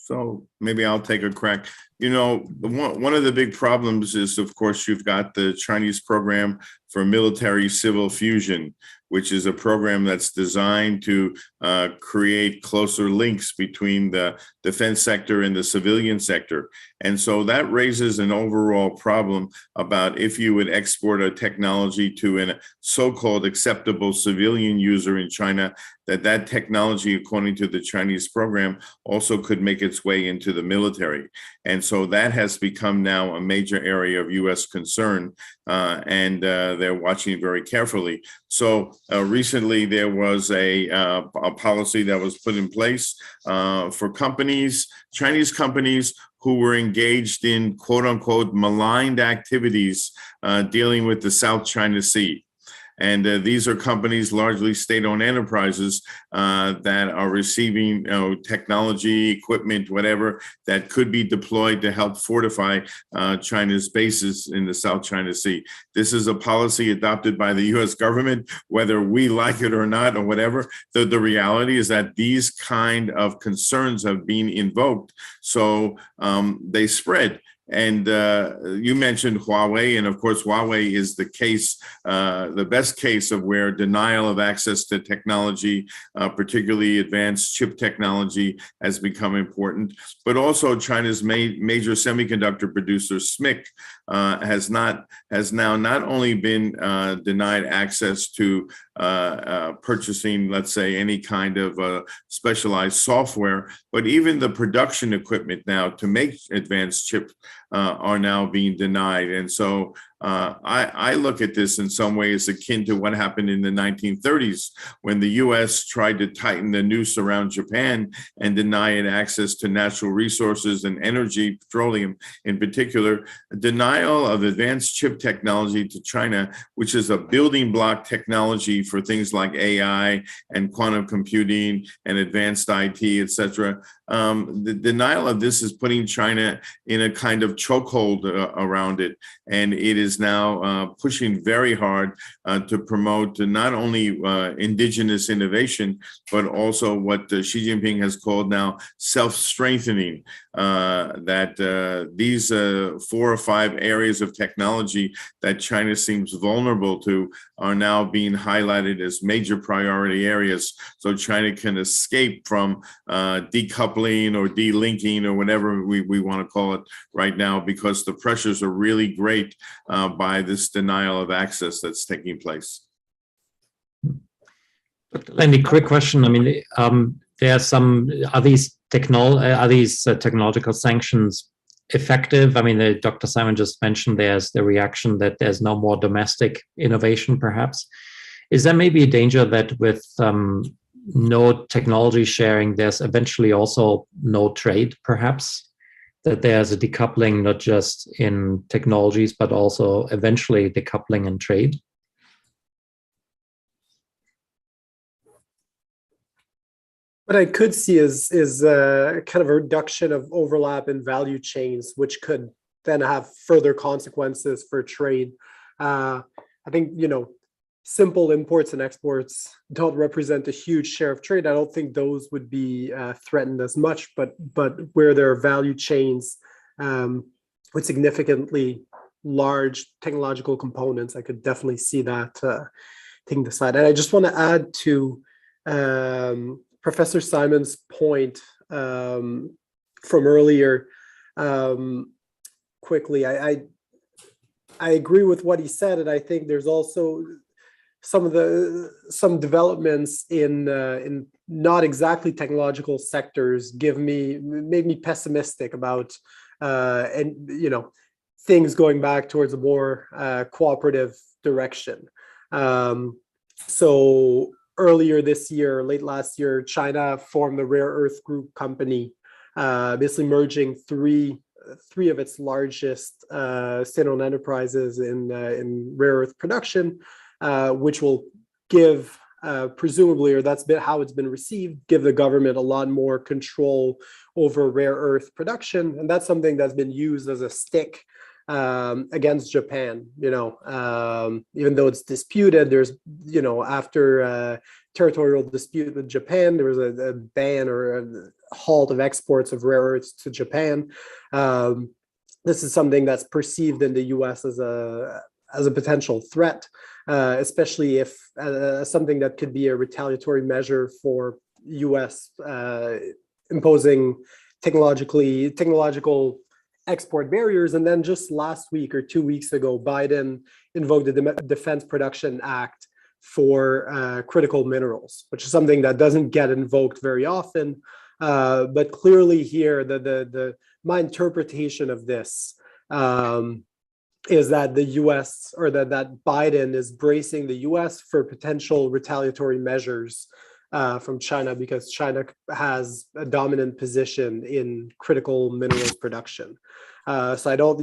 So maybe I'll take a crack. You know, one of the big problems is, of course, you've got the Chinese program for military civil fusion, which is a program that's designed to create closer links between the defense sector and the civilian sector. And so that raises an overall problem about if you would export a technology to a so-called acceptable civilian user in China, that technology, according to the Chinese program, also could make its way into the military. And so that has become now a major area of U.S. concern, and they're watching it very carefully. So recently there was a policy that was put in place for companies, Chinese companies, who were engaged in quote unquote maligned activities dealing with the South China Sea. And these are companies, largely state-owned enterprises, that are receiving technology, equipment, whatever, that could be deployed to help fortify China's bases in the South China Sea. This is a policy adopted by the U.S. government, whether we like it or not, or whatever. The reality is that these kind of concerns have been invoked, so they spread. And you mentioned Huawei, and of course, Huawei is the case, the best case of where denial of access to technology, particularly advanced chip technology, has become important. But also, China's major semiconductor producer, SMIC, has now not only been denied access to purchasing, let's say, any kind of specialized software, but even the production equipment now to make advanced chips are now being denied. And so I look at this in some ways akin to what happened in the 1930s when the U.S. tried to tighten the noose around Japan and deny it access to natural resources and energy, petroleum in particular. Denial of advanced chip technology to China, which is a building block technology for things like AI and quantum computing and advanced IT, et cetera. The denial of this is putting China in a kind of chokehold around it. And it is now pushing very hard to promote not only indigenous innovation, but also what Xi Jinping has called now self-strengthening, that these 4 or 5 areas of technology that China seems vulnerable to are now being highlighted as major priority areas, so China can escape from decoupling or delinking or whatever we want to call it right now, because the pressures are really great by this denial of access that's taking place. Lenny, quick question. I mean, there are some, are these technological sanctions effective? I mean, Dr. Simon just mentioned there's the reaction that there's no more domestic innovation, perhaps. Is there maybe a danger that with no technology sharing, there's eventually also no trade, perhaps? That there's a decoupling not just in technologies, but also eventually decoupling in trade? What I could see is kind of a reduction of overlap in value chains, which could then have further consequences for trade. I think, simple imports and exports don't represent a huge share of trade. I don't think those would be threatened as much, but where there are value chains with significantly large technological components, I could definitely see that taking the side. And I just want to add to Professor Simon's point from earlier quickly. I agree with what he said, and I think there's also some developments in not exactly technological sectors made me pessimistic about things going back towards a more cooperative direction. So earlier this year, late last year, China formed the Rare Earth Group company, basically merging three of its largest state-owned enterprises in rare earth production, which will give, presumably, or that's been how it's been received, give the government a lot more control over rare earth production. And that's something that's been used as a stick against Japan, even though it's disputed. There's, after a territorial dispute with Japan, there was a ban or a halt of exports of rare earths to Japan. This is something that's perceived in the U.S. as a potential threat, especially if something that could be a retaliatory measure for U.S. Imposing technological export barriers. And then just last week or 2 weeks ago, Biden invoked the Defense Production Act for critical minerals, which is something that doesn't get invoked very often. But clearly here, my interpretation of this is that the U.S. or that Biden is bracing the U.S. for potential retaliatory measures from China, because China has a dominant position in critical minerals production. So I don't,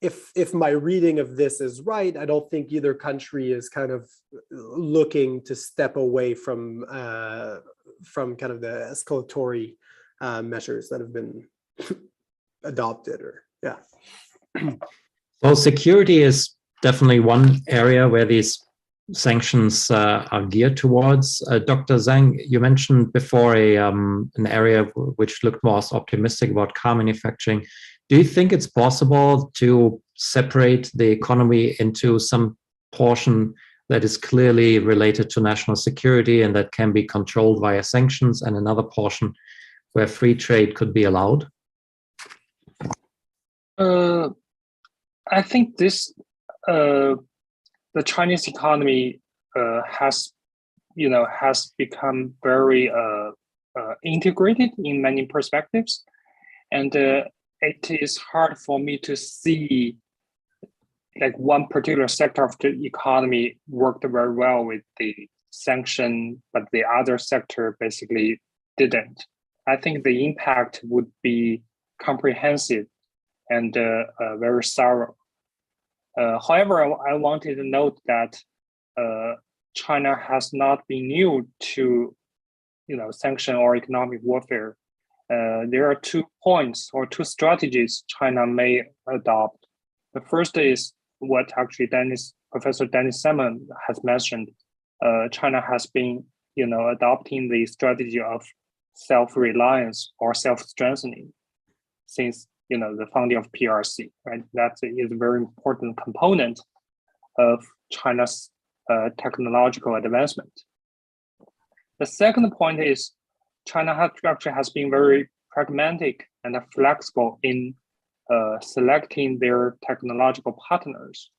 if my reading of this is right, I don't think either country is kind of looking to step away from kind of the escalatory measures that have been adopted, or yeah. Well, security is definitely one area where these sanctions are geared towards. Dr. Zheng, you mentioned before an area which looked more optimistic about car manufacturing. Do you think it's possible to separate the economy into some portion that is clearly related to national security and that can be controlled via sanctions, and another portion where free trade could be allowed? I think this the Chinese economy has become very integrated in many perspectives, and it is hard for me to see like one particular sector of the economy worked very well with the sanction, but the other sector basically didn't. I think the impact would be comprehensive and very thorough. However, I wanted to note that China has not been new to, sanction or economic warfare. There are 2 points or 2 strategies China may adopt. The first is what actually Professor Dennis Simon has mentioned. China has been, adopting the strategy of self-reliance or self-strengthening since the founding of PRC, right? That is a very important component of China's technological advancement. The second point is China has been very pragmatic and flexible in selecting their technological partners.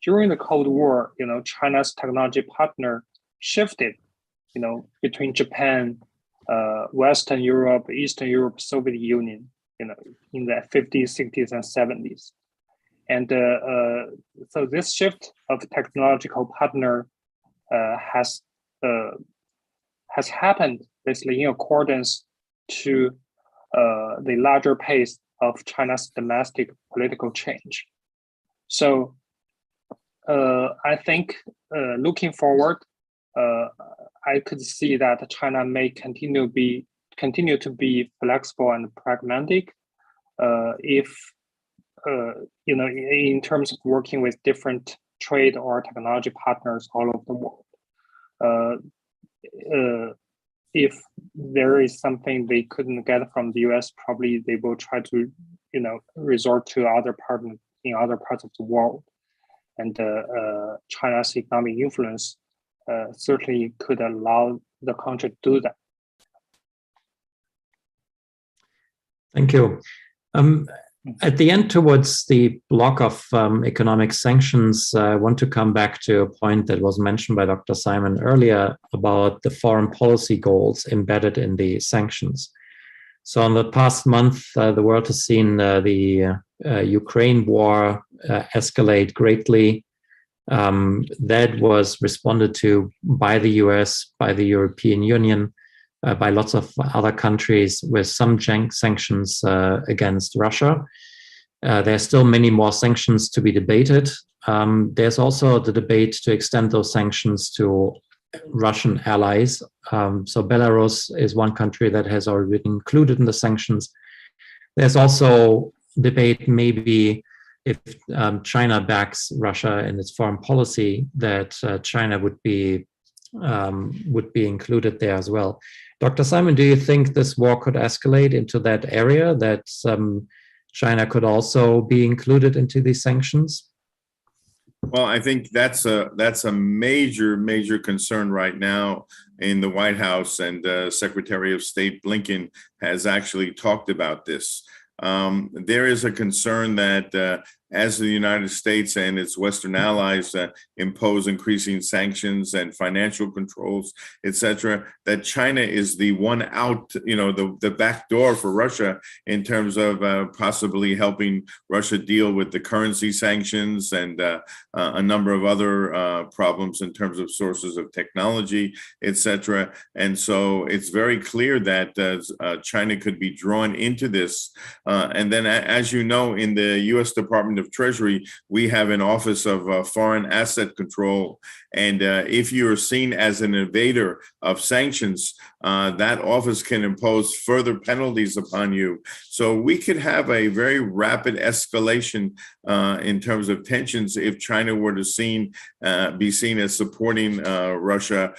During the Cold War, China's technology partner shifted, between Japan, Western Europe, Eastern Europe, Soviet Union, in the 50s, 60s, and 70s. And so this shift of technological partner has happened basically in accordance to the larger pace of China's domestic political change. So I think looking forward, I could see that China may continue to be flexible and pragmatic if in terms of working with different trade or technology partners all over the world. If there is something they couldn't get from the US, probably they will try to, resort to other partners in other parts of the world. And China's economic influence certainly could allow the country to do that. Thank you. At the end, towards the block of economic sanctions, I want to come back to a point that was mentioned by Dr. Simon earlier about the foreign policy goals embedded in the sanctions. So in the past month, the world has seen the Ukraine war escalate greatly. That was responded to by the US, by the European Union, by lots of other countries with some sanctions against Russia. There's still many more sanctions to be debated. There's also the debate to extend those sanctions to Russian allies. So Belarus is one country that has already been included in the sanctions. There's also debate maybe if China backs Russia in its foreign policy, that China would be included there as well. Dr. Simon, do you think this war could escalate into that area, that China could also be included into these sanctions? Well, I think that's a major concern right now in the White House, and Secretary of State Blinken has actually talked about this. There is a concern that as the United States and its Western allies impose increasing sanctions and financial controls, etc., that China is the one out, the back door for Russia in terms of possibly helping Russia deal with the currency sanctions and a number of other problems in terms of sources of technology, etc. And so it's very clear that China could be drawn into this. And then, as you know, in the U.S. Department of Treasury, we have an Office of Foreign Asset Control. And if you are seen as an invader of sanctions, that office can impose further penalties upon you. So we could have a very rapid escalation in terms of tensions if China were to be seen as supporting Russia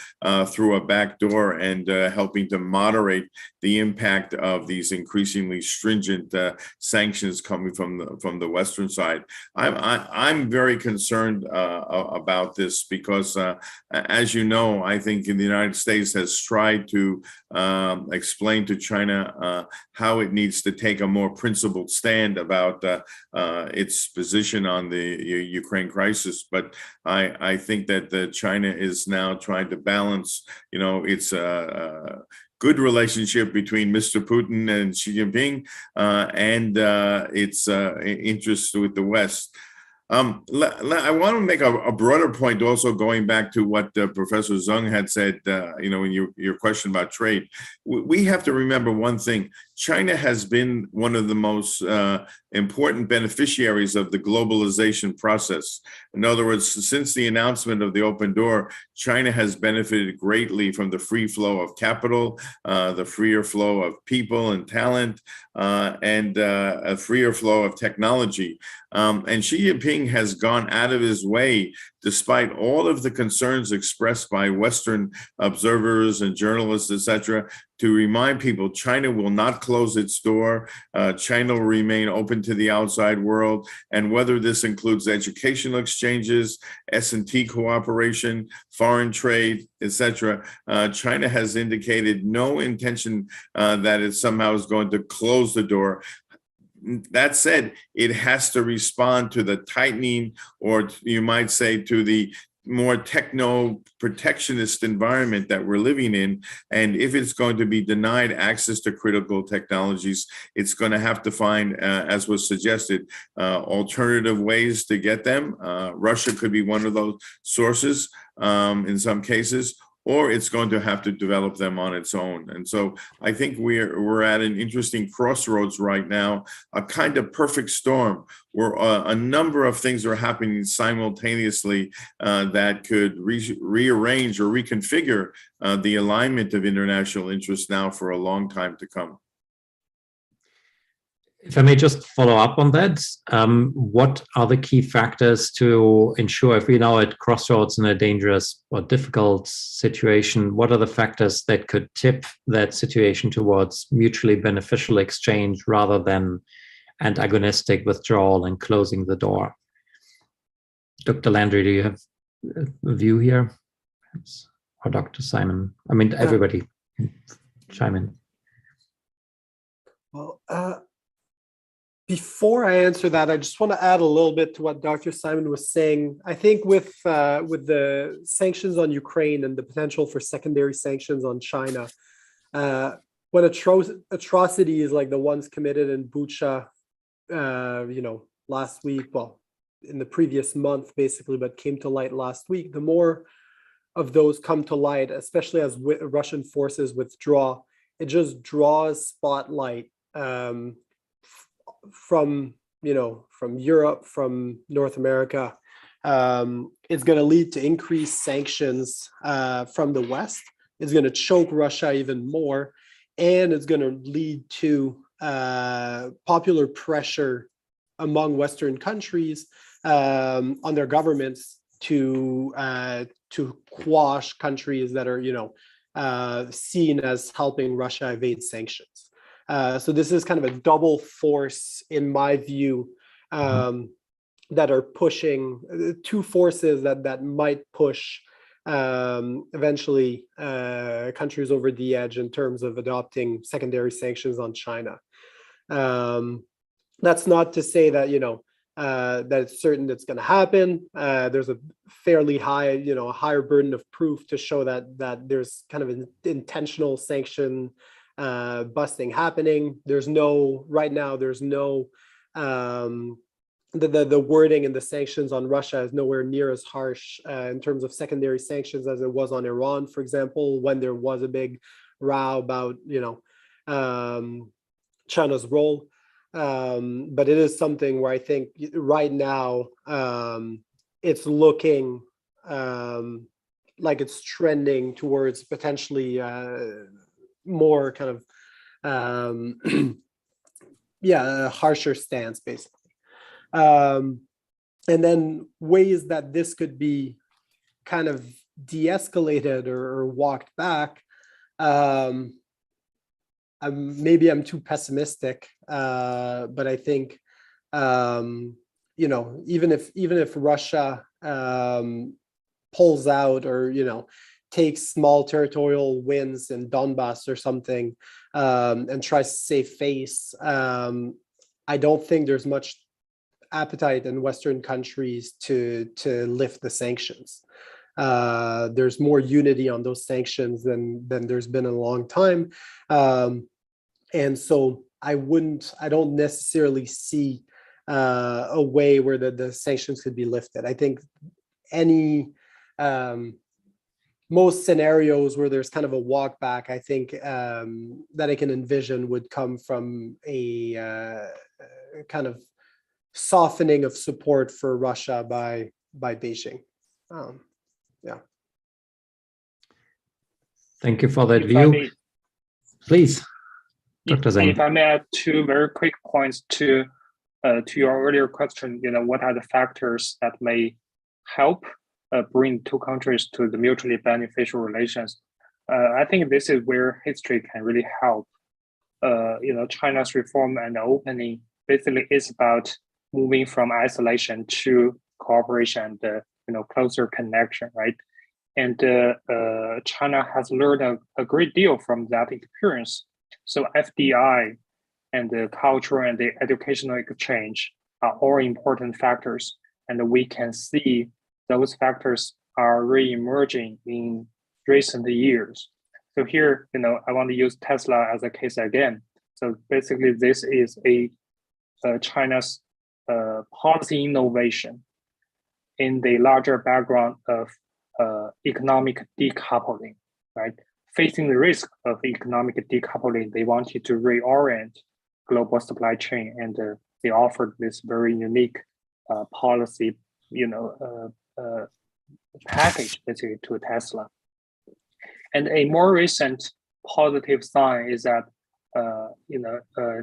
through a back door and helping to moderate the impact of these increasingly stringent sanctions coming from the Western side. I'm very concerned about this because, as you know, I think the United States has tried to explain to China how it needs to take a more principled stand about its position on the Ukraine crisis. But I think that China is now trying to balance, its good relationship between Mr. Putin and Xi Jinping and its interests with the West. I want to make a broader point also, going back to what Professor Zheng had said, in your question about trade. We have to remember one thing. China has been one of the most important beneficiaries of the globalization process. In other words, since the announcement of the open door, China has benefited greatly from the free flow of capital, the freer flow of people and talent, and a freer flow of technology. And Xi Jinping has gone out of his way, despite all of the concerns expressed by Western observers and journalists, etc., to remind people China will not close its door. China will remain open to the outside world. And whether this includes educational exchanges, S&T cooperation, foreign trade, etc., China has indicated no intention that it somehow is going to close the door. That said, it has to respond to the tightening, or you might say to the more techno-protectionist environment that we're living in. And if it's going to be denied access to critical technologies, it's going to have to find, as was suggested, alternative ways to get them. Russia could be one of those sources in some cases, or it's going to have to develop them on its own. And so I think we're at an interesting crossroads right now, a kind of perfect storm where a number of things are happening simultaneously that could rearrange or reconfigure the alignment of international interests now for a long time to come. If I may just follow up on that, what are the key factors to ensure, if we now at crossroads in a dangerous or difficult situation, what are the factors that could tip that situation towards mutually beneficial exchange rather than antagonistic withdrawal and closing the door? Dr. Landry, do you have a view here? Or Dr. Simon? I mean, everybody can chime in. Well, before I answer that, I just want to add a little bit to what Dr. Simon was saying. I think with the sanctions on Ukraine and the potential for secondary sanctions on China, when atrocities like the ones committed in Bucha, last week, well, in the previous month, basically, but came to light last week, the more of those come to light, especially as Russian forces withdraw, it just draws spotlight from Europe, from North America. It's going to lead to increased sanctions from the West. It's going to choke Russia even more, and it's going to lead to popular pressure among Western countries on their governments to quash countries that are seen as helping Russia evade sanctions. So this is kind of a double force, in my view, that are pushing, two forces that might push eventually countries over the edge in terms of adopting secondary sanctions on China. That's not to say that that it's certain that's going to happen. There's a fairly high, higher burden of proof to show that there's kind of an intentional sanction busting happening. Right now there's no the wording in the sanctions on Russia is nowhere near as harsh in terms of secondary sanctions as it was on Iran, for example, when there was a big row about China's role. But it is something where I think right now it's looking like it's trending towards potentially more kind of a harsher stance, basically. And then ways that this could be kind of de-escalated or walked back. Maybe I'm too pessimistic, but I think even if Russia pulls out or takes small territorial wins in Donbass or something and tries to save face, I don't think there's much appetite in Western countries to lift the sanctions. There's more unity on those sanctions than there's been in a long time. And so I don't necessarily see a way where the sanctions could be lifted. I think most scenarios where there's kind of a walk back, I think that I can envision would come from a kind of softening of support for Russia by Beijing. Thank you for that view. Please, Dr. Zheng. If I may add two very quick points to your earlier question, what are the factors that may help bring two countries to the mutually beneficial relations? I think this is where history can really help. China's reform and opening basically is about moving from isolation to cooperation and closer connection, right? And China has learned a great deal from that experience. So FDI and the cultural and the educational exchange are all important factors, and we can see those factors are re-emerging in recent years. So here, I want to use Tesla as a case again. So basically, this is China's policy innovation in the larger background of economic decoupling, right? Facing the risk of economic decoupling, they wanted to reorient global supply chain, and they offered this very unique policy, package basically to Tesla. And a more recent positive sign is that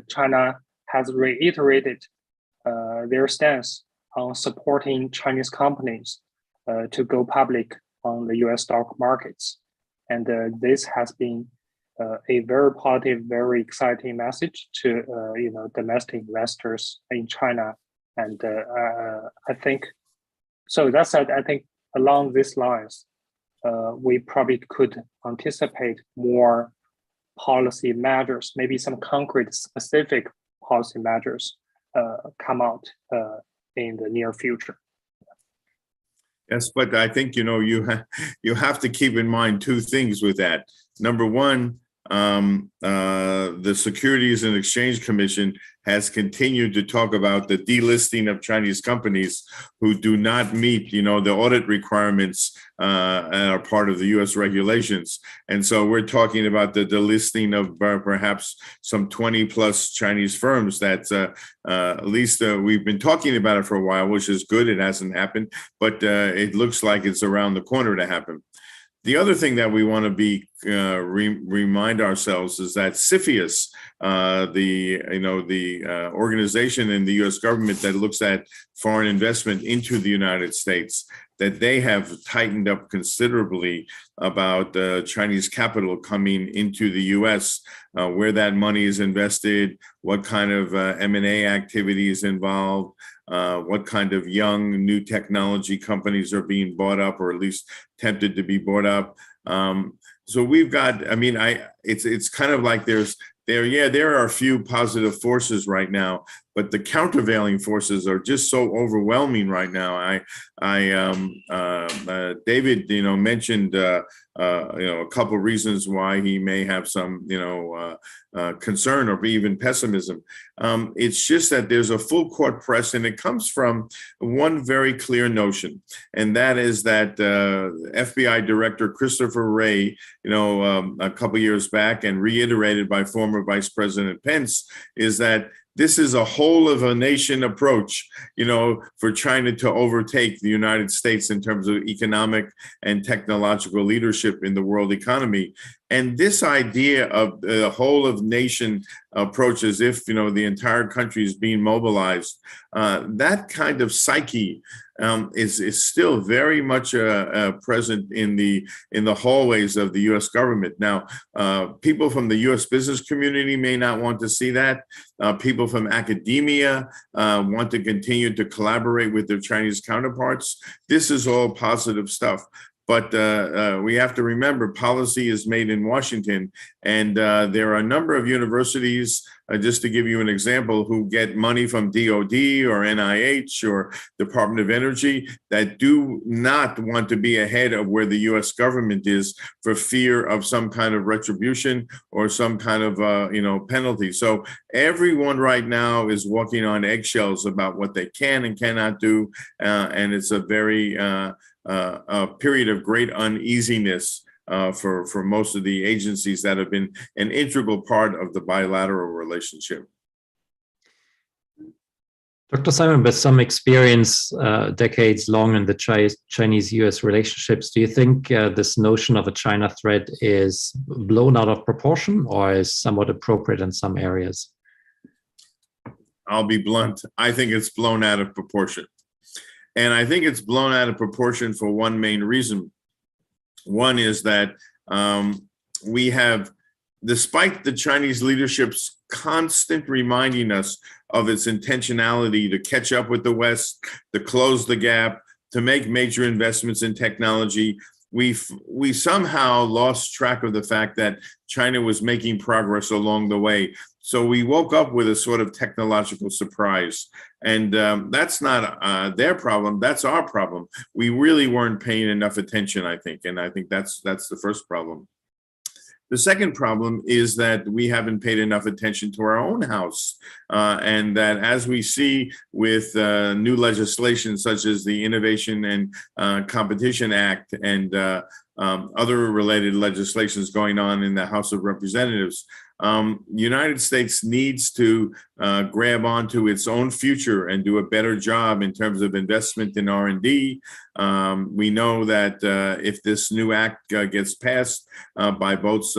China has reiterated their stance on supporting Chinese companies to go public on the US stock markets. And this has been a very positive, very exciting message to domestic investors in China. And I think, so that said, I think along these lines, we probably could anticipate more policy measures, maybe some concrete specific policy measures come out in the near future. Yes, but I think, you have to keep in mind two things with that. Number one, the Securities and Exchange Commission has continued to talk about the delisting of Chinese companies who do not meet, the audit requirements and are part of the U.S. regulations. And so we're talking about the delisting of perhaps some 20 plus Chinese firms that at least we've been talking about it for a while, which is good. It hasn't happened, but it looks like it's around the corner to happen. The other thing that we want to be remind ourselves is that CFIUS, the organization in the U.S. government that looks at foreign investment into the United States, that they have tightened up considerably about Chinese capital coming into the U.S., where that money is invested, what kind of M&A activities involved, what kind of young new technology companies are being bought up, or at least tempted to be bought up. So we've got, it's kind of like there are a few positive forces right now, but the countervailing forces are just so overwhelming right now. David, mentioned, a couple of reasons why he may have some, concern or even pessimism. It's just that there's a full court press, and it comes from one very clear notion, and that is that FBI Director Christopher Wray, a couple years back, and reiterated by former Vice President Pence, is that this is a whole of a nation approach, for China to overtake the United States in terms of economic and technological leadership in the world economy. And this idea of the whole of nation approach, as if, the entire country is being mobilized, that kind of psyche is still very much present in the hallways of the U.S. government. Now, people from the U.S. business community may not want to see that. People from academia want to continue to collaborate with their Chinese counterparts. This is all positive stuff. But we have to remember, policy is made in Washington, and there are a number of universities, just to give you an example, who get money from DOD or NIH or Department of Energy that do not want to be ahead of where the U.S. government is for fear of some kind of retribution or some kind of penalty. So everyone right now is walking on eggshells about what they can and cannot do, and it's a very a period of great uneasiness for most of the agencies that have been an integral part of the bilateral relationship. Dr. Simon, with some experience decades long in the Chinese-U.S. relationships, do you think this notion of a China threat is blown out of proportion or is somewhat appropriate in some areas? I'll be blunt. I think it's blown out of proportion. And I think it's blown out of proportion for one main reason. One is that we have, despite the Chinese leadership's constant reminding us of its intentionality to catch up with the West, to close the gap, to make major investments in technology, we somehow lost track of the fact that China was making progress along the way. So we woke up with a sort of technological surprise, and that's not their problem. That's our problem. We really weren't paying enough attention, I think, and I think that's the first problem. The second problem is that we haven't paid enough attention to our own house, and that as we see with new legislation such as the Innovation and Competition Act and other related legislations going on in the House of Representatives. United States needs to grab onto its own future and do a better job in terms of investment in R&D. We know that if this new act gets passed by both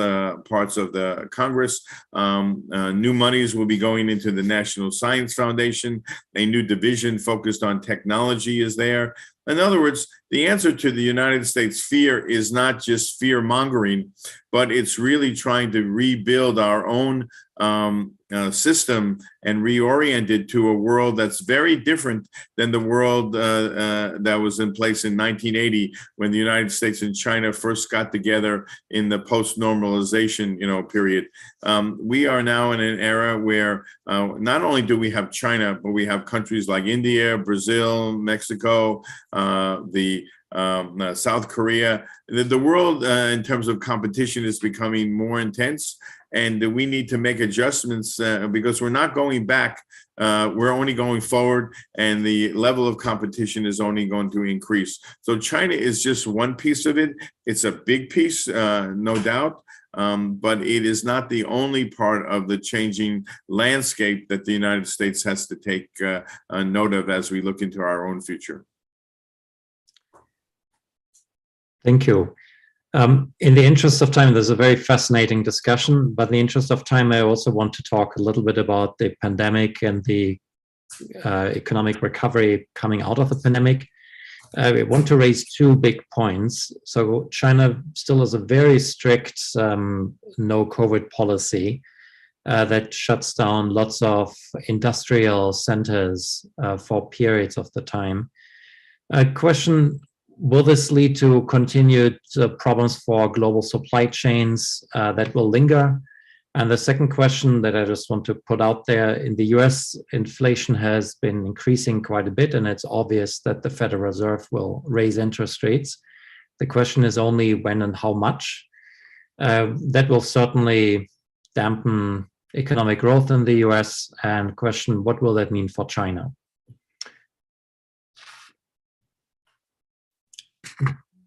parts of the Congress, new monies will be going into the National Science Foundation. A new division focused on technology is there. In other words, the answer to the United States fear is not just fear mongering, but it's really trying to rebuild our own system and reorient it to a world that's very different than the world that was in place in 1980 when the United States and China first got together in the post-normalization, period. We are now in an era where not only do we have China, but we have countries like India, Brazil, Mexico, South Korea. The world in terms of competition is becoming more intense, and we need to make adjustments because we're not going back. We're only going forward, and the level of competition is only going to increase. So China is just one piece of it. It's a big piece, no doubt, but it is not the only part of the changing landscape that the United States has to take note of as we look into our own future. Thank you. In the interest of time, there's a very fascinating discussion, but in the interest of time, I also want to talk a little bit about the pandemic and the economic recovery coming out of the pandemic. I want to raise two big points. So China still has a very strict no COVID policy that shuts down lots of industrial centers for periods of the time. Question, will this lead to continued problems for global supply chains that will linger? And the second question that I just want to put out there, in the US, inflation has been increasing quite a bit, and it's obvious that the Federal Reserve will raise interest rates. The question is only when and how much. That will certainly dampen economic growth in the US, and question, what will that mean for China?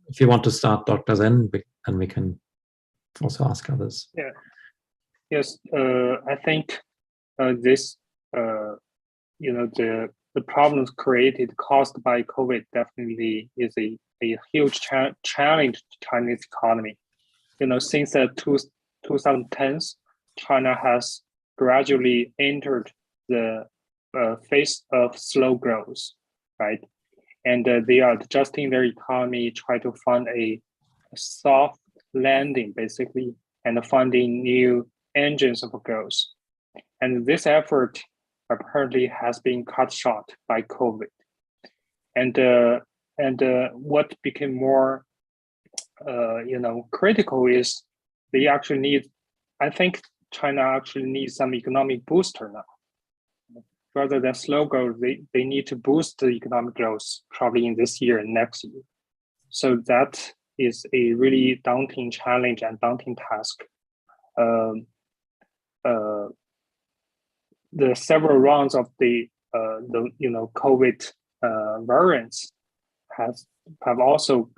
If you want to start, Dr. Zheng, and we can also ask others. Yeah. Yes, I think this, the problems caused by COVID definitely is a huge challenge to Chinese economy. Since the 2010s, China has gradually entered the phase of slow growth, right? And they are adjusting their economy, try to find a soft landing, basically, and finding new engines of growth. And this effort apparently has been cut short by COVID. And what became more, critical is they actually need. I think China actually needs some economic booster now. Rather than slow growth, they need to boost the economic growth probably in this year and next year. So that is a really daunting challenge and daunting task. The several rounds of the COVID variants have also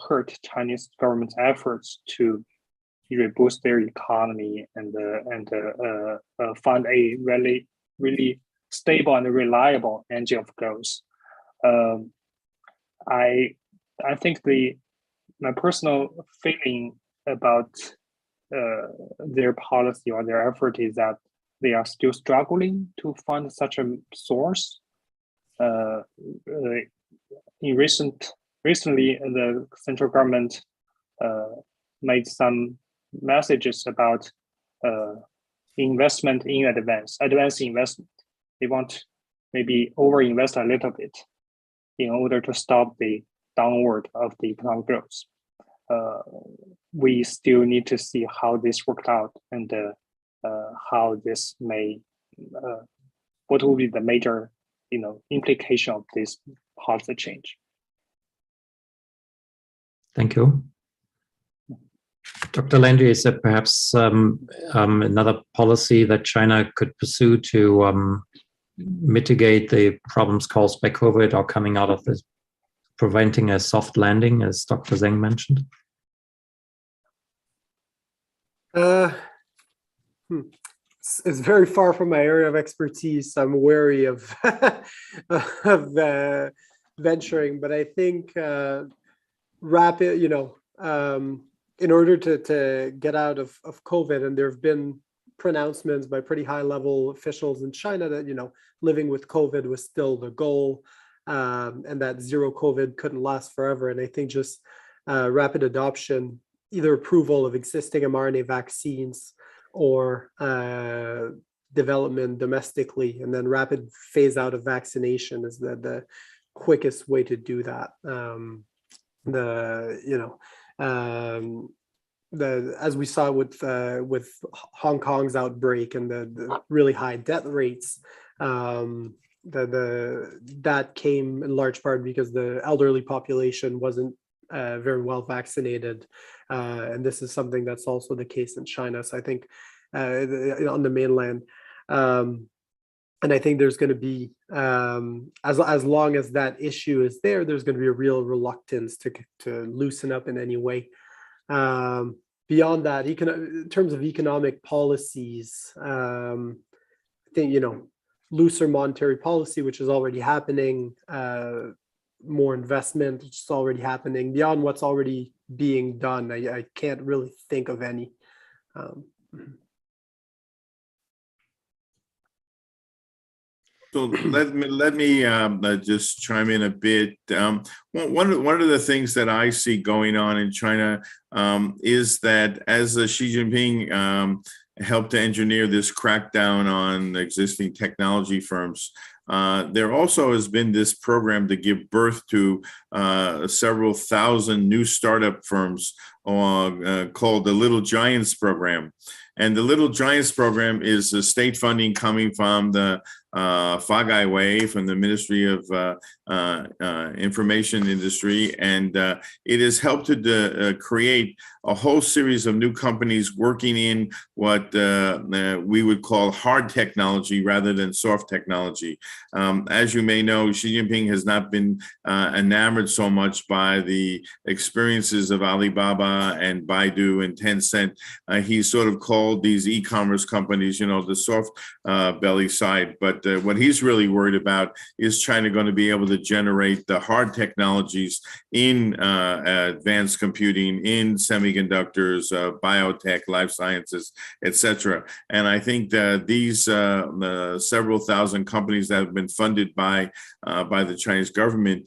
hurt Chinese government's efforts to reboost their economy and find a really stable and reliable engine of growth. I think my personal feeling about their policy or their effort is that they are still struggling to find such a source. Recently, the central government made some messages about investment in advance investment. They want maybe overinvest a little bit in order to stop the downward of the economic growth. We still need to see how this worked out and how this may, what will be the major, implication of this policy change. Thank you. Dr. Landry, is there perhaps another policy that China could pursue to mitigate the problems caused by COVID or coming out of this, preventing a soft landing, as Dr. Zheng mentioned? Uh, hmm. It's very far from my area of expertise. I'm wary of of venturing, but I think rapid, in order to get out of COVID, and there have been pronouncements by pretty high level officials in China that, living with COVID was still the goal, and that zero COVID couldn't last forever. And I think just rapid adoption, either approval of existing mRNA vaccines or development domestically, and then rapid phase out of vaccination is the quickest way to do that. As we saw with Hong Kong's outbreak and the really high death rates, that came in large part because the elderly population wasn't very well vaccinated, and this is something that's also the case in China. So I think on the mainland, and I think there's going to be, as long as that issue is there, there's going to be a real reluctance to loosen up in any way. Beyond that, in terms of economic policies, I think, looser monetary policy, which is already happening, more investment, which is already happening. Beyond what's already being done, I can't really think of any. So let me just chime in a bit. One of the things that I see going on in China is that as Xi Jinping helped to engineer this crackdown on existing technology firms, there also has been this program to give birth to several thousand new startup firms called the Little Giants program. And the Little Giants program is the state funding coming from the Fagai Wei, from the Ministry of Information Industry, and it has helped to create a whole series of new companies working in what we would call hard technology rather than soft technology. As you may know, Xi Jinping has not been enamored so much by the experiences of Alibaba and Baidu and Tencent. He sort of called these e-commerce companies, the soft belly side. But what he's really worried about is China going to be able to generate the hard technologies in advanced computing, in semiconductors, biotech, life sciences, etc. And I think that these several thousand companies that have been funded by the Chinese government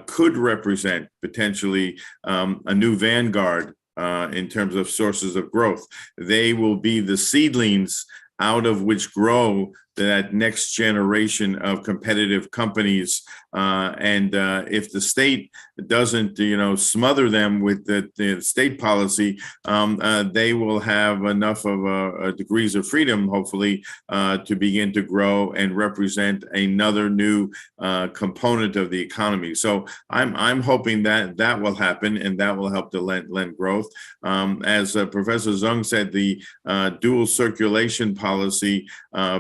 could represent potentially a new vanguard in terms of sources of growth. They will be the seedlings out of which grow that next generation of competitive companies. And if the state doesn't, smother them with the state policy, they will have enough of degrees of freedom, hopefully, to begin to grow and represent another new component of the economy. So I'm hoping that will happen, and that will help to lend growth. As Professor Zheng said, the dual circulation policy,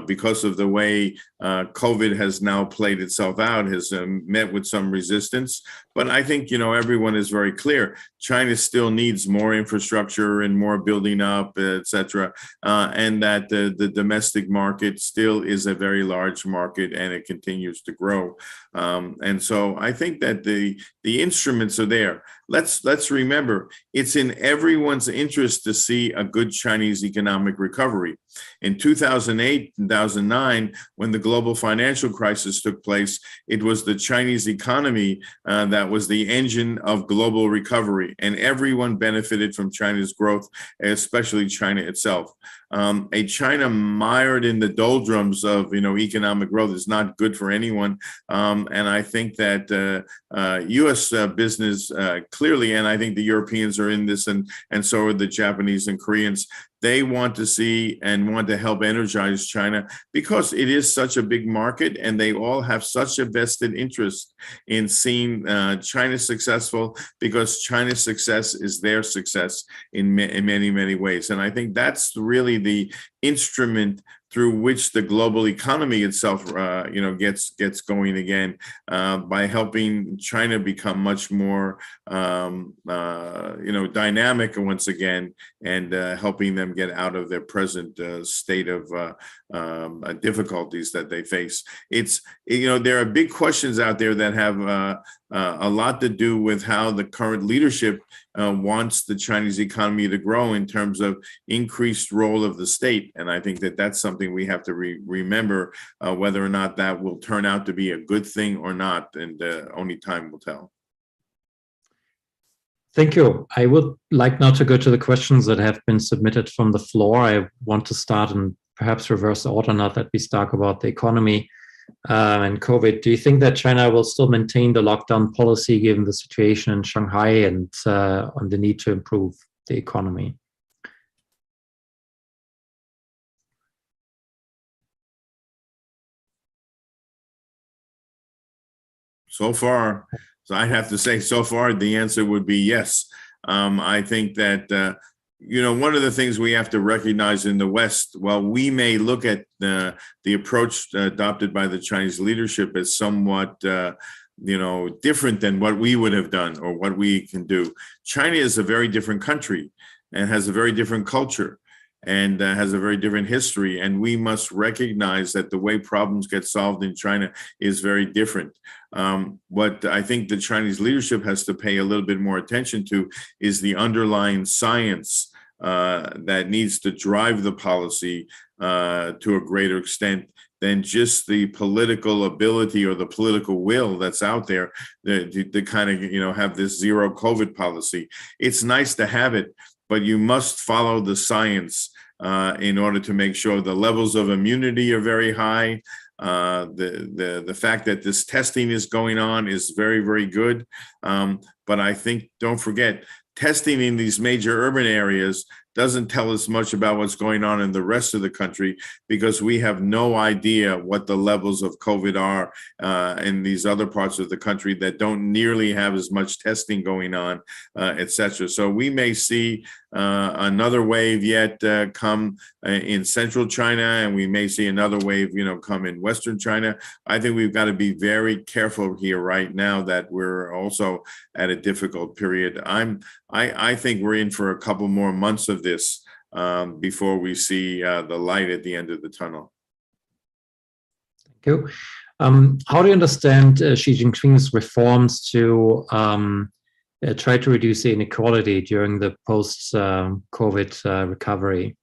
because of the way COVID has now played itself out, has met with some resistance. But I think, everyone is very clear. China still needs more infrastructure and more building up, et cetera, and that the domestic market still is a very large market, and it continues to grow. And so I think that the instruments are there. Let's remember, it's in everyone's interest to see a good Chinese economic recovery. In 2008, 2009, when the global financial crisis took place, it was the Chinese economy that was the engine of global recovery, and everyone benefited from China's growth, especially China itself. A China mired in the doldrums of economic growth is not good for anyone, and I think that U.S. business clearly, and I think the Europeans are in this, and so are the Japanese and Koreans. They want to see and want to help energize China because it is such a big market, and they all have such a vested interest in seeing China successful, because China's success is their success in many, many ways. And I think that's really the instrument through which the global economy itself, gets going again, by helping China become much more, dynamic once again, and helping them get out of their present state of difficulties that they face. There are big questions out there that have a lot to do with how the current leadership wants the Chinese economy to grow in terms of increased role of the state. And I think that that's something we have to remember, whether or not that will turn out to be a good thing or not, and only time will tell. Thank you. I would like now to go to the questions that have been submitted from the floor. I want to start in perhaps reverse order, not that we talk about the economy and COVID. Do you think that China will still maintain the lockdown policy given the situation in Shanghai and on the need to improve the economy? So far, I have to say, so far, the answer would be yes. I think that, one of the things we have to recognize in the West, while we may look at the approach adopted by the Chinese leadership as somewhat, different than what we would have done or what we can do, China is a very different country and has a very different culture and has a very different history. And we must recognize that the way problems get solved in China is very different. What I think the Chinese leadership has to pay a little bit more attention to is the underlying science that needs to drive the policy to a greater extent than just the political ability or the political will that's out there to kind of, have this zero COVID policy. It's nice to have it, but you must follow the science in order to make sure the levels of immunity are very high. The fact that this testing is going on is very, very good. But I think, don't forget, testing in these major urban areas doesn't tell us much about what's going on in the rest of the country, because we have no idea what the levels of COVID are in these other parts of the country that don't nearly have as much testing going on, et cetera. So we may see another wave yet come in central China, and we may see another wave, come in western China. I think we've got to be very careful here right now that we're also at a difficult period. I think we're in for a couple more months of this before we see the light at the end of the tunnel. Thank you. How do you understand Xi Jinping's reforms to try to reduce the inequality during the post-COVID recovery?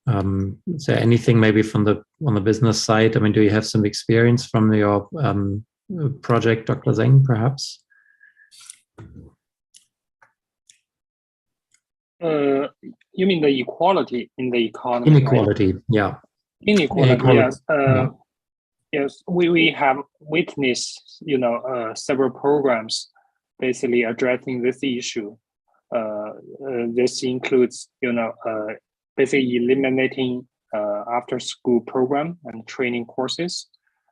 Is there anything maybe on the business side? I mean, do you have some experience from your project, Dr. Zheng, perhaps? You mean the equality in the economy? Inequality, right? Yeah. Inequality, yes. Yes, we have witnessed, several programs basically addressing this issue. This includes, basically eliminating after-school program and training courses,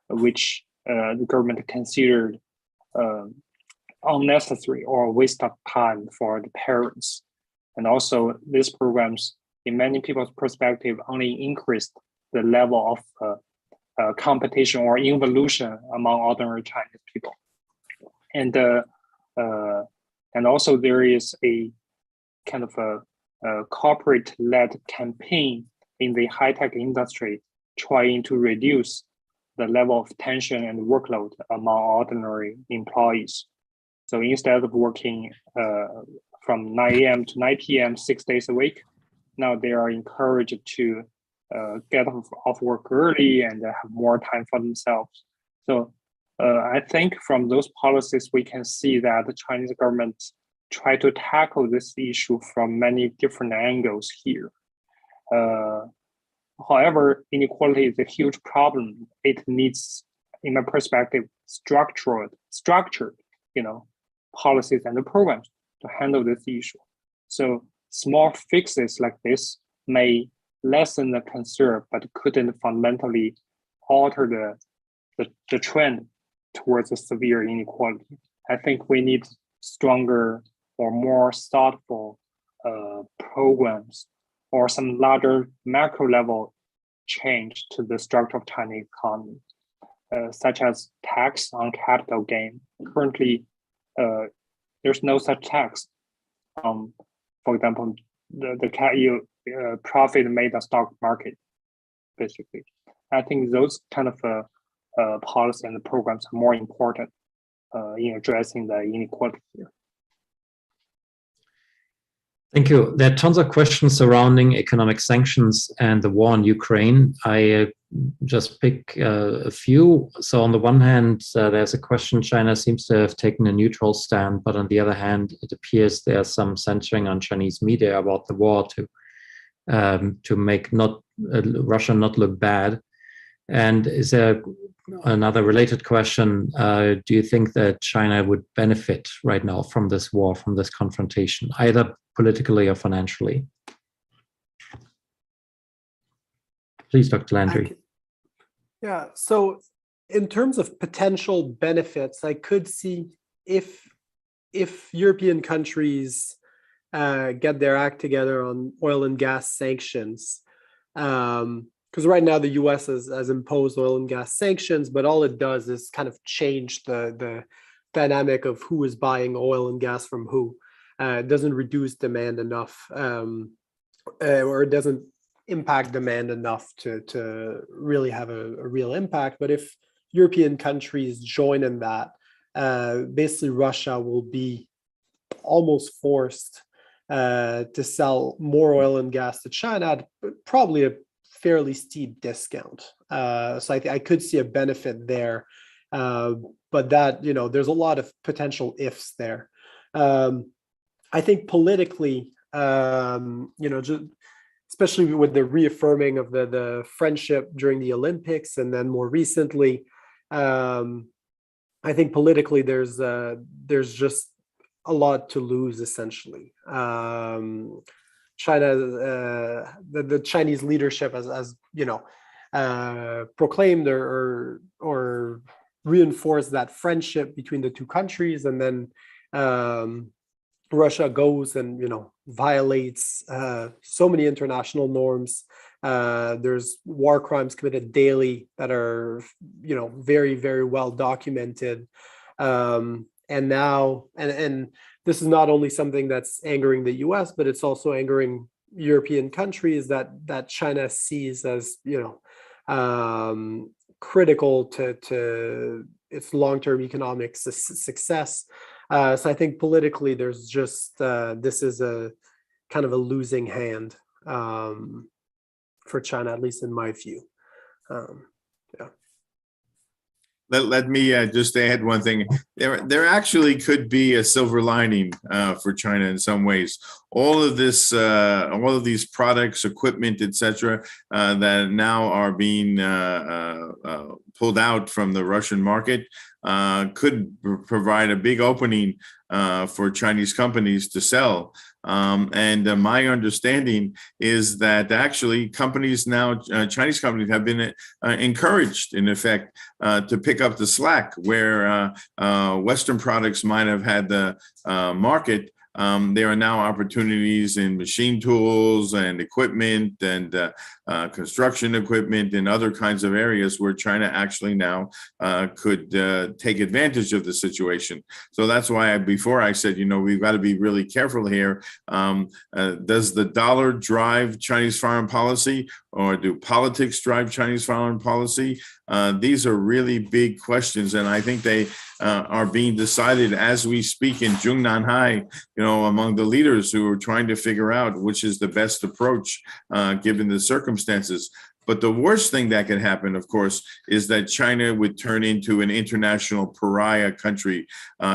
which the government considered unnecessary or waste of time for the parents. And also, these programs, in many people's perspective, only increased the level of competition or involution among ordinary Chinese people. And also there is a kind of a corporate-led campaign in the high-tech industry trying to reduce the level of tension and workload among ordinary employees. So instead of working from 9 a.m. to 9 p.m. 6 days a week, now they are encouraged to get off work early and have more time for themselves. So I think from those policies, we can see that the Chinese government try to tackle this issue from many different angles here. However, inequality is a huge problem. It needs, in my perspective, structured, policies and programs to handle this issue. So small fixes like this may lessen the concern, but couldn't fundamentally alter the trend towards a severe inequality. I think we need stronger or more thoughtful programs or some larger macro level change to the structure of Chinese economy, such as tax on capital gain. Currently, there's no such tax. For example, the profit made the stock market, basically. I think those kind of policy and programs are more important in addressing the inequality here. Thank you. There are tons of questions surrounding economic sanctions and the war in Ukraine. I just pick a few. So on the one hand, there's a question, China seems to have taken a neutral stand, but on the other hand, it appears there's some censoring on Chinese media about the war to make Russia not look bad. And is there another related question? Do you think that China would benefit right now from this war, from this confrontation, either politically or financially? Please, Dr. Landry. Yeah, so in terms of potential benefits, I could see if European countries get their act together on oil and gas sanctions, because right now the U.S. has imposed oil and gas sanctions, but all it does is kind of change the dynamic of who is buying oil and gas from who. It doesn't reduce demand enough, or it doesn't impact demand enough to really have a real impact. But if European countries join in that, basically Russia will be almost forced to sell more oil and gas to China at probably a fairly steep discount. So I could see a benefit there, but that, there's a lot of potential ifs there. I think politically, just, especially with the reaffirming of the friendship during the Olympics, and then more recently, I think politically there's just a lot to lose, essentially. China, the Chinese leadership has proclaimed or reinforced that friendship between the two countries, and then Russia goes and violates so many international norms. There's war crimes committed daily that are very, very well documented. And now this is not only something that's angering the U.S., but it's also angering European countries that China sees as critical to its long-term economic success. So I think politically, there's just this is a kind of a losing hand for China, at least in my view. Yeah. Let me just add one thing. There actually could be a silver lining for China in some ways. All of these products, equipment, etc., that now are being pulled out from the Russian market could provide a big opening for Chinese companies to sell. And my understanding is that actually companies now, Chinese companies, have been encouraged, in effect, to pick up the slack where Western products might have had the market. There are now opportunities in machine tools and equipment and construction equipment and other kinds of areas where China actually now could take advantage of the situation. So that's why before I said, we've got to be really careful here. Does the dollar drive Chinese foreign policy, or do politics drive Chinese foreign policy? These are really big questions, and I think they are being decided as we speak in Jungnanhai, among the leaders who are trying to figure out which is the best approach given the circumstances. But the worst thing that could happen, of course, is that China would turn into an international pariah country,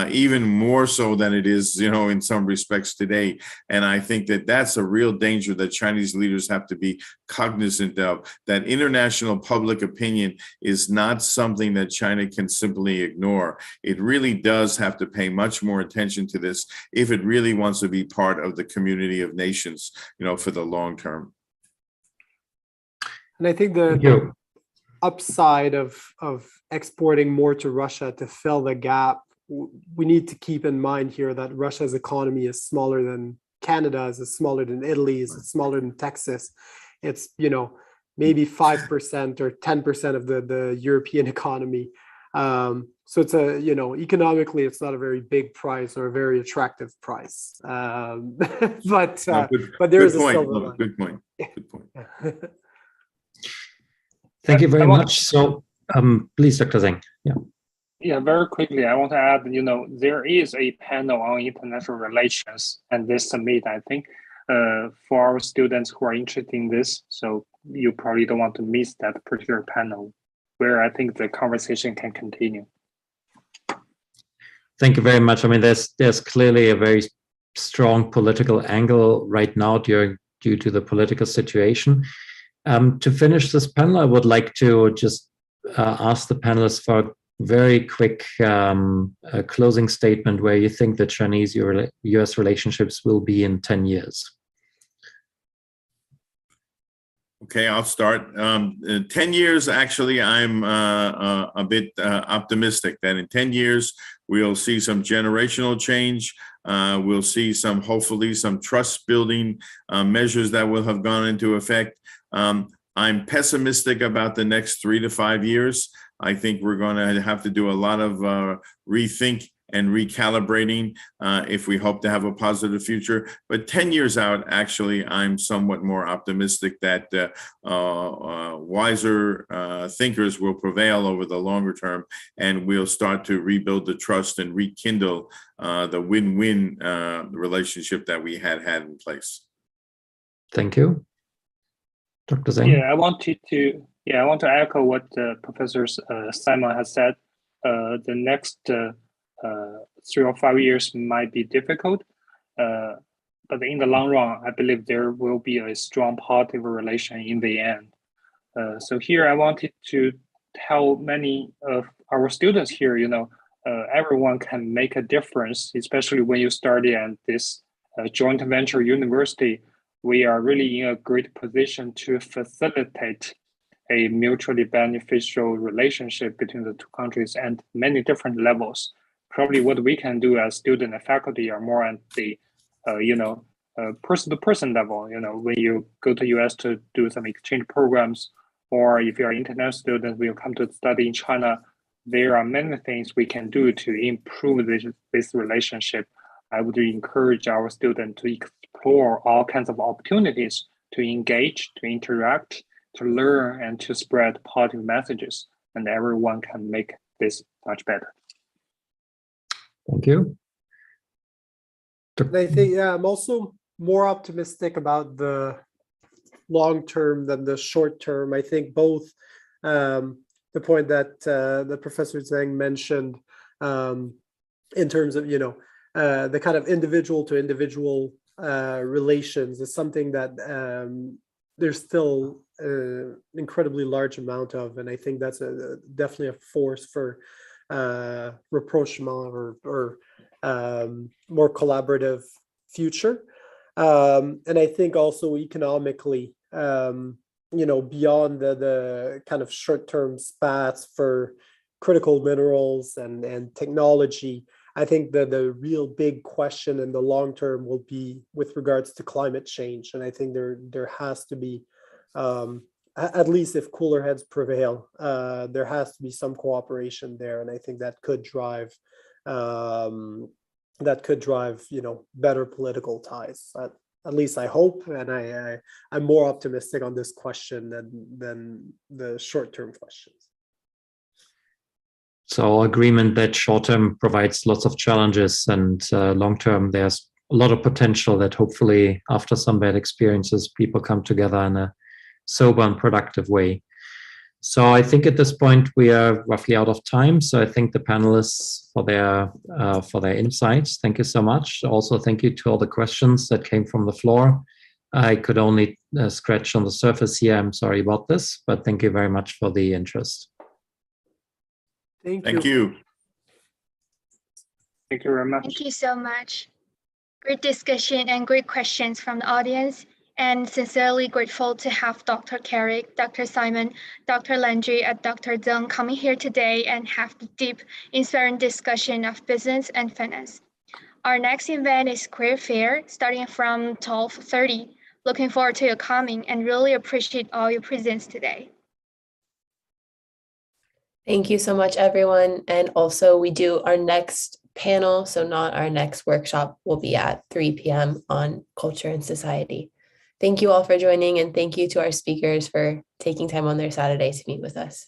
even more so than it is, in some respects today. And I think that that's a real danger that Chinese leaders have to be cognizant of, that international public opinion is not something that China can simply ignore. It really does have to pay much more attention to this if it really wants to be part of the community of nations, for the long term. And I think the upside of exporting more to Russia to fill the gap we need to keep in mind here that Russia's economy is smaller than Canada's, is smaller than Italy's, it's smaller than Texas. It's, you know, maybe 5% or 10% of the European economy. So it's a, you know, economically, it's not a very big price or a very attractive price. But there is a silver lining. Good point. Good point. Thank you very much. So please, Dr. Zheng. Yeah. Yeah, very quickly, I want to add, you know, there is a panel on international relations and this summit, I think, for our students who are interested in this. So you probably don't want to miss that particular panel where I think the conversation can continue. Thank you very much. I mean, there's clearly a very strong political angle right now due to the political situation. To finish this panel, I would like to just ask the panelists for a very quick closing statement where you think the Chinese-US relationships will be in 10 years. Okay, I'll start. 10 years, actually, I'm a bit optimistic that in 10 years, we'll see some generational change. We'll see hopefully some trust building measures that will have gone into effect. I'm pessimistic about the next 3 to 5 years. I think we're going to have to do a lot of rethink and recalibrating if we hope to have a positive future. But 10 years out, actually, I'm somewhat more optimistic that wiser thinkers will prevail over the longer term, and we'll start to rebuild the trust and rekindle the win-win relationship that we had in place. Thank you. Dr. Zheng? Yeah, I want to echo what Professor Simon has said. The next 3 or 5 years might be difficult, but in the long run, I believe there will be a strong positive relation in the end. So here I wanted to tell many of our students here, you know, everyone can make a difference, especially when you study at this joint venture university. We are really in a great position to facilitate a mutually beneficial relationship between the two countries and many different levels. Probably what we can do as student and faculty are more at the, person-to-person level. You know, when you go to US to do some exchange programs, or if you are an international student, when you come to study in China, there are many things we can do to improve this relationship. I would encourage our students to explore all kinds of opportunities to engage, to interact, to learn, and to spread positive messages, and everyone can make this much better. Thank you. I think, yeah, I'm also more optimistic about the long term than the short term. I think both the point that the Professor Zheng mentioned in terms of, you know, the kind of individual to individual relations is something that there's still an incredibly large amount of, and I think that's definitely a force for rapprochement or more collaborative future. And I think also economically, you know, beyond the kind of short-term spats for critical minerals and technology, I think that the real big question in the long term will be with regards to climate change. And I think there has to be, at least if cooler heads prevail, there has to be some cooperation there. And I think that could drive, you know, better political ties. At least I hope, and I'm more optimistic on this question than the short-term questions. So agreement that short-term provides lots of challenges, and long-term there's a lot of potential that hopefully after some bad experiences, people come together in a sober and productive way. So I think at this point we are roughly out of time. So I thank the panelists for their insights. Thank you so much. Also, thank you to all the questions that came from the floor. I could only scratch on the surface here. I'm sorry about this, but thank you very much for the interest. Thank you. Thank you very much. Thank you so much. Great discussion and great questions from the audience. and sincerely grateful to have Dr. Carrick, Dr. Simon, Dr. Landry, and Dr. Zheng coming here today and have the deep, inspiring discussion of business and finance. Our next event is Career Fair, starting from 12:30. Looking forward to your coming and really appreciate all your presence today. Thank you so much, everyone. And also we do our next panel, so not our next workshop, will be at 3 p.m. on culture and society. Thank you all for joining, and thank you to our speakers for taking time on their Saturday to meet with us.